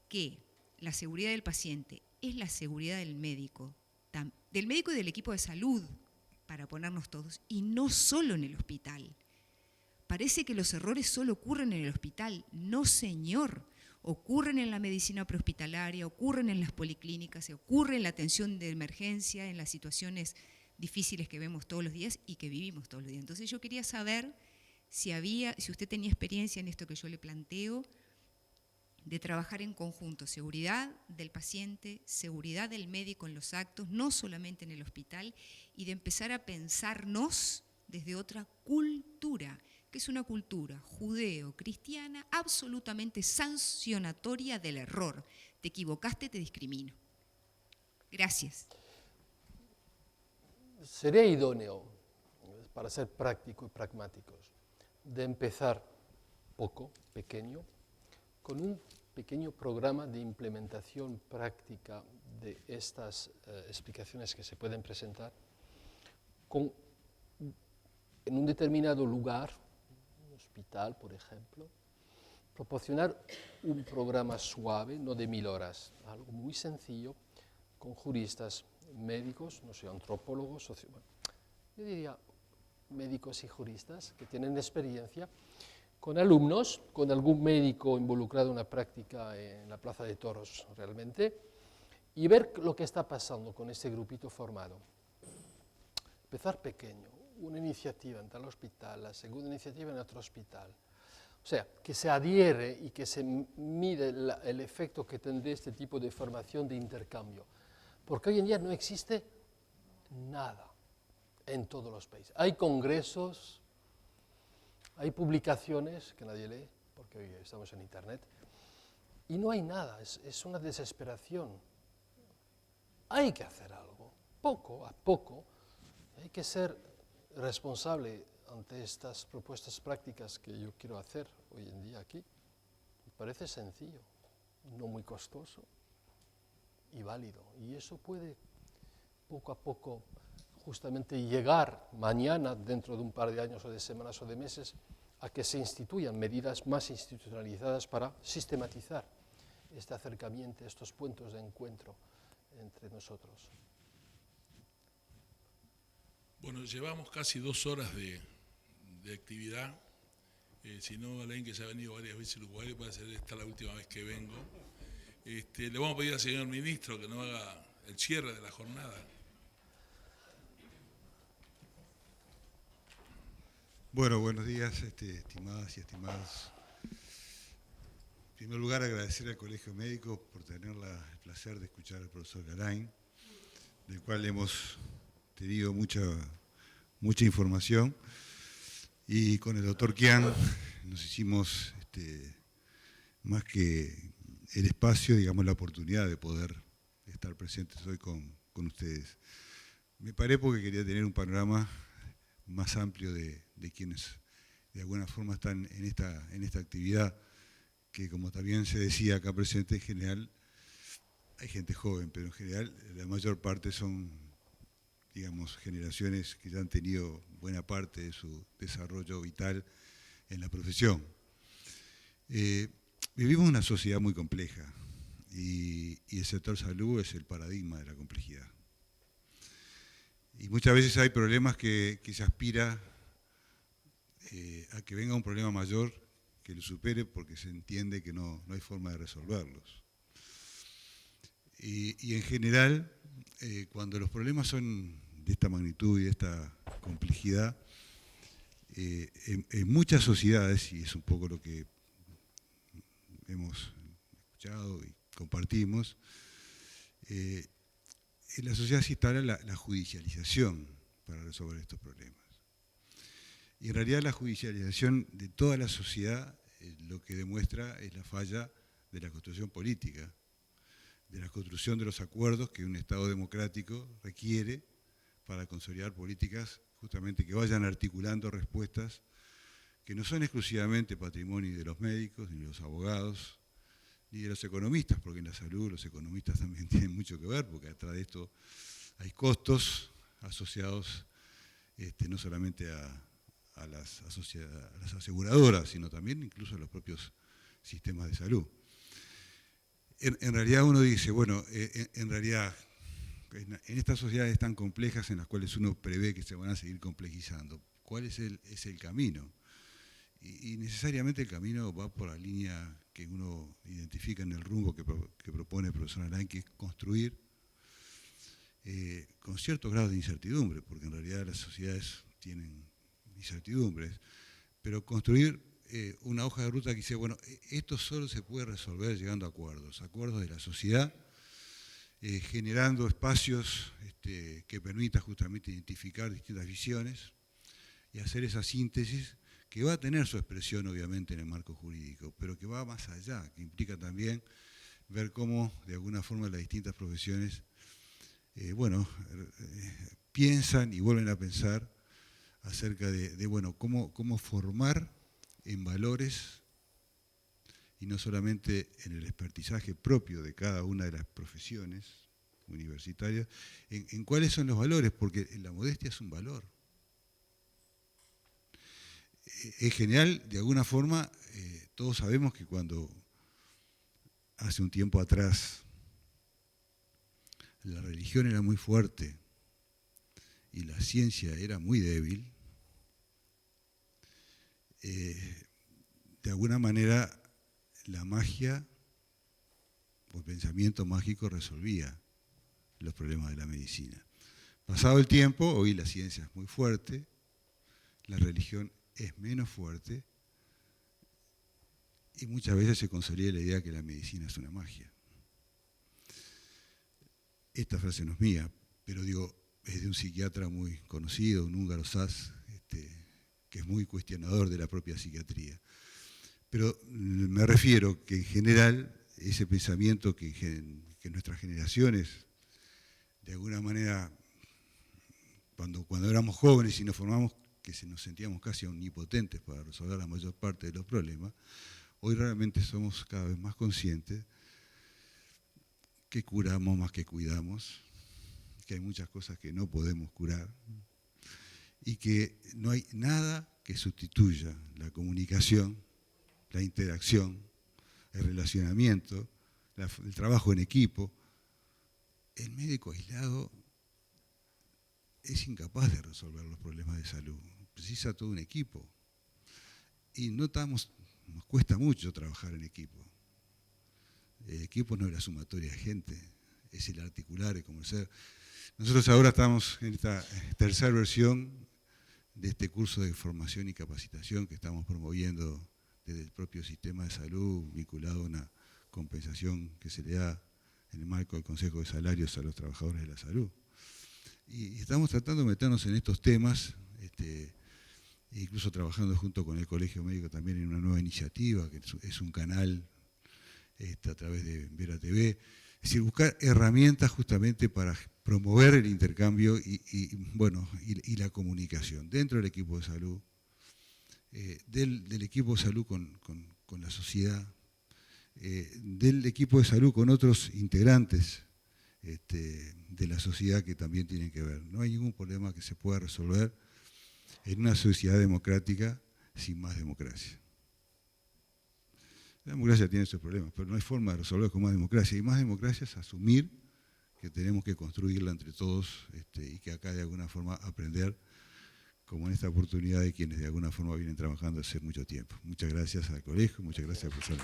que la seguridad del paciente es la seguridad del médico y del equipo de salud, para ponernos todos, y no solo en el hospital. Parece que los errores solo ocurren en el hospital. No, señor. Ocurren en la medicina prehospitalaria, ocurren en las policlínicas, ocurren en la atención de emergencia, en las situaciones difíciles que vemos todos los días y que vivimos todos los días. Entonces yo quería saber si usted tenía experiencia en esto que yo le planteo, de trabajar en conjunto, seguridad del paciente, seguridad del médico en los actos, no solamente en el hospital, y de empezar a pensarnos desde otra cultura, que es una cultura judeo-cristiana absolutamente sancionatoria del error. Te equivocaste, te discrimino. Gracias. Sería idóneo, para ser práctico y pragmáticos, de empezar pequeño, con un pequeño programa de implementación práctica de estas explicaciones que se pueden presentar en un determinado lugar, un hospital, por ejemplo, proporcionar un programa suave, no de 1000 horas, algo muy sencillo, con juristas, médicos, no sé, antropólogos, yo diría médicos y juristas que tienen experiencia, con alumnos, con algún médico involucrado en una práctica en la Plaza de Toros realmente, y ver lo que está pasando con este grupito formado. Empezar pequeño, una iniciativa en tal hospital, la segunda iniciativa en otro hospital. O sea, que se adhiere y que se mide el efecto que tendrá este tipo de formación de intercambio. Porque hoy en día no existe nada en todos los países. Hay congresos, hay publicaciones que nadie lee, porque hoy estamos en Internet, y no hay nada, es una desesperación. Hay que hacer algo, poco a poco, hay que ser responsable ante estas propuestas prácticas que yo quiero hacer hoy en día aquí. Me parece sencillo, no muy costoso y válido, y eso puede poco a poco justamente llegar mañana, dentro de un par de años o de semanas o de meses, a que se instituyan medidas más institucionalizadas para sistematizar este acercamiento, estos puntos de encuentro entre nosotros. Bueno, llevamos casi 2 horas de actividad. Si no, Alain, que se ha venido varias veces a Uruguay, puede ser esta la última vez que vengo. Le vamos a pedir al señor ministro que nos haga el cierre de la jornada. Bueno, buenos días, estimadas y estimados. En primer lugar, agradecer al Colegio Médico por tener el placer de escuchar al profesor Garay, del cual hemos tenido mucha información. Y con el doctor Kian nos hicimos más que el espacio, digamos, la oportunidad de poder estar presentes hoy con ustedes. Me paré porque quería tener un panorama más amplio de quienes de alguna forma están en esta actividad, que como también se decía acá presente, en general hay gente joven, pero en general la mayor parte son, digamos, generaciones que ya han tenido buena parte de su desarrollo vital en la profesión. Vivimos una sociedad muy compleja y el sector salud es el paradigma de la complejidad. Y muchas veces hay problemas que se aspira a que venga un problema mayor que lo supere porque se entiende que no hay forma de resolverlos. Y en general, cuando los problemas son de esta magnitud y de esta complejidad, en muchas sociedades, y es un poco lo que hemos escuchado y compartimos, en la sociedad se instala la judicialización para resolver estos problemas. Y en realidad la judicialización de toda la sociedad lo que demuestra es la falla de la construcción política, de la construcción de los acuerdos que un Estado democrático requiere para consolidar políticas justamente que vayan articulando respuestas que no son exclusivamente patrimonio de los médicos, ni de los abogados, ni de los economistas, porque en la salud los economistas también tienen mucho que ver, porque atrás de esto hay costos asociados no solamente a las aseguradoras, sino también incluso a los propios sistemas de salud. En realidad uno dice, bueno, en realidad en estas sociedades tan complejas en las cuales uno prevé que se van a seguir complejizando, ¿cuál es el camino? Y necesariamente el camino va por la línea que uno identifica en el rumbo que propone el profesor Alain, que es construir con cierto grado de incertidumbre, porque en realidad las sociedades tienen incertidumbres, pero construir una hoja de ruta que dice, bueno, esto solo se puede resolver llegando a acuerdos de la sociedad, generando espacios que permitan justamente identificar distintas visiones y hacer esa síntesis que va a tener su expresión obviamente en el marco jurídico, pero que va más allá, que implica también ver cómo de alguna forma las distintas profesiones piensan y vuelven a pensar acerca de cómo formar en valores y no solamente en el expertizaje propio de cada una de las profesiones universitarias, en cuáles son los valores, porque la modestia es un valor. Es genial, de alguna forma, todos sabemos que cuando hace un tiempo atrás la religión era muy fuerte y la ciencia era muy débil, de alguna manera la magia o el pensamiento mágico resolvía los problemas de la medicina. Pasado el tiempo, hoy la ciencia es muy fuerte, la religión es menos fuerte y muchas veces se consolida la idea que la medicina es una magia. Esta frase no es mía, pero digo, es de un psiquiatra muy conocido, un húngaro Sas, que es muy cuestionador de la propia psiquiatría. Pero me refiero que en general ese pensamiento que nuestras generaciones, de alguna manera, cuando éramos jóvenes y nos formamos, que nos sentíamos casi omnipotentes para resolver la mayor parte de los problemas, hoy realmente somos cada vez más conscientes que curamos más que cuidamos, que hay muchas cosas que no podemos curar y que no hay nada que sustituya la comunicación, la interacción, el relacionamiento el trabajo en equipo. El médico aislado es incapaz de resolver los problemas de salud, precisa todo un equipo. Y nos cuesta mucho trabajar en equipo. El equipo no es la sumatoria de gente, es el articular, el conversar. Nosotros ahora estamos en esta tercera versión de este curso de formación y capacitación que estamos promoviendo desde el propio sistema de salud, vinculado a una compensación que se le da en el marco del Consejo de Salarios a los trabajadores de la salud. Y estamos tratando de meternos en estos temas, incluso trabajando junto con el Colegio Médico también en una nueva iniciativa, que es un canal a través de Vera TV. Es decir, buscar herramientas justamente para promover el intercambio y la comunicación dentro del equipo de salud, del equipo de salud con la sociedad, del equipo de salud con otros integrantes de la sociedad que también tienen que ver. No hay ningún problema que se pueda resolver en una sociedad democrática sin más democracia. La democracia tiene sus problemas, pero no hay forma de resolver con más democracia. Y más democracia es asumir que tenemos que construirla entre todos y que acá de alguna forma aprender, como en esta oportunidad de quienes de alguna forma vienen trabajando hace mucho tiempo. Muchas gracias al colegio, muchas gracias por ser.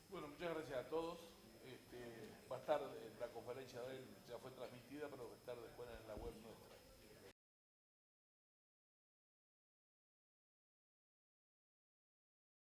Bueno, muchas gracias a todos. Va a estar la conferencia de él, ya fue transmitida, pero va a estar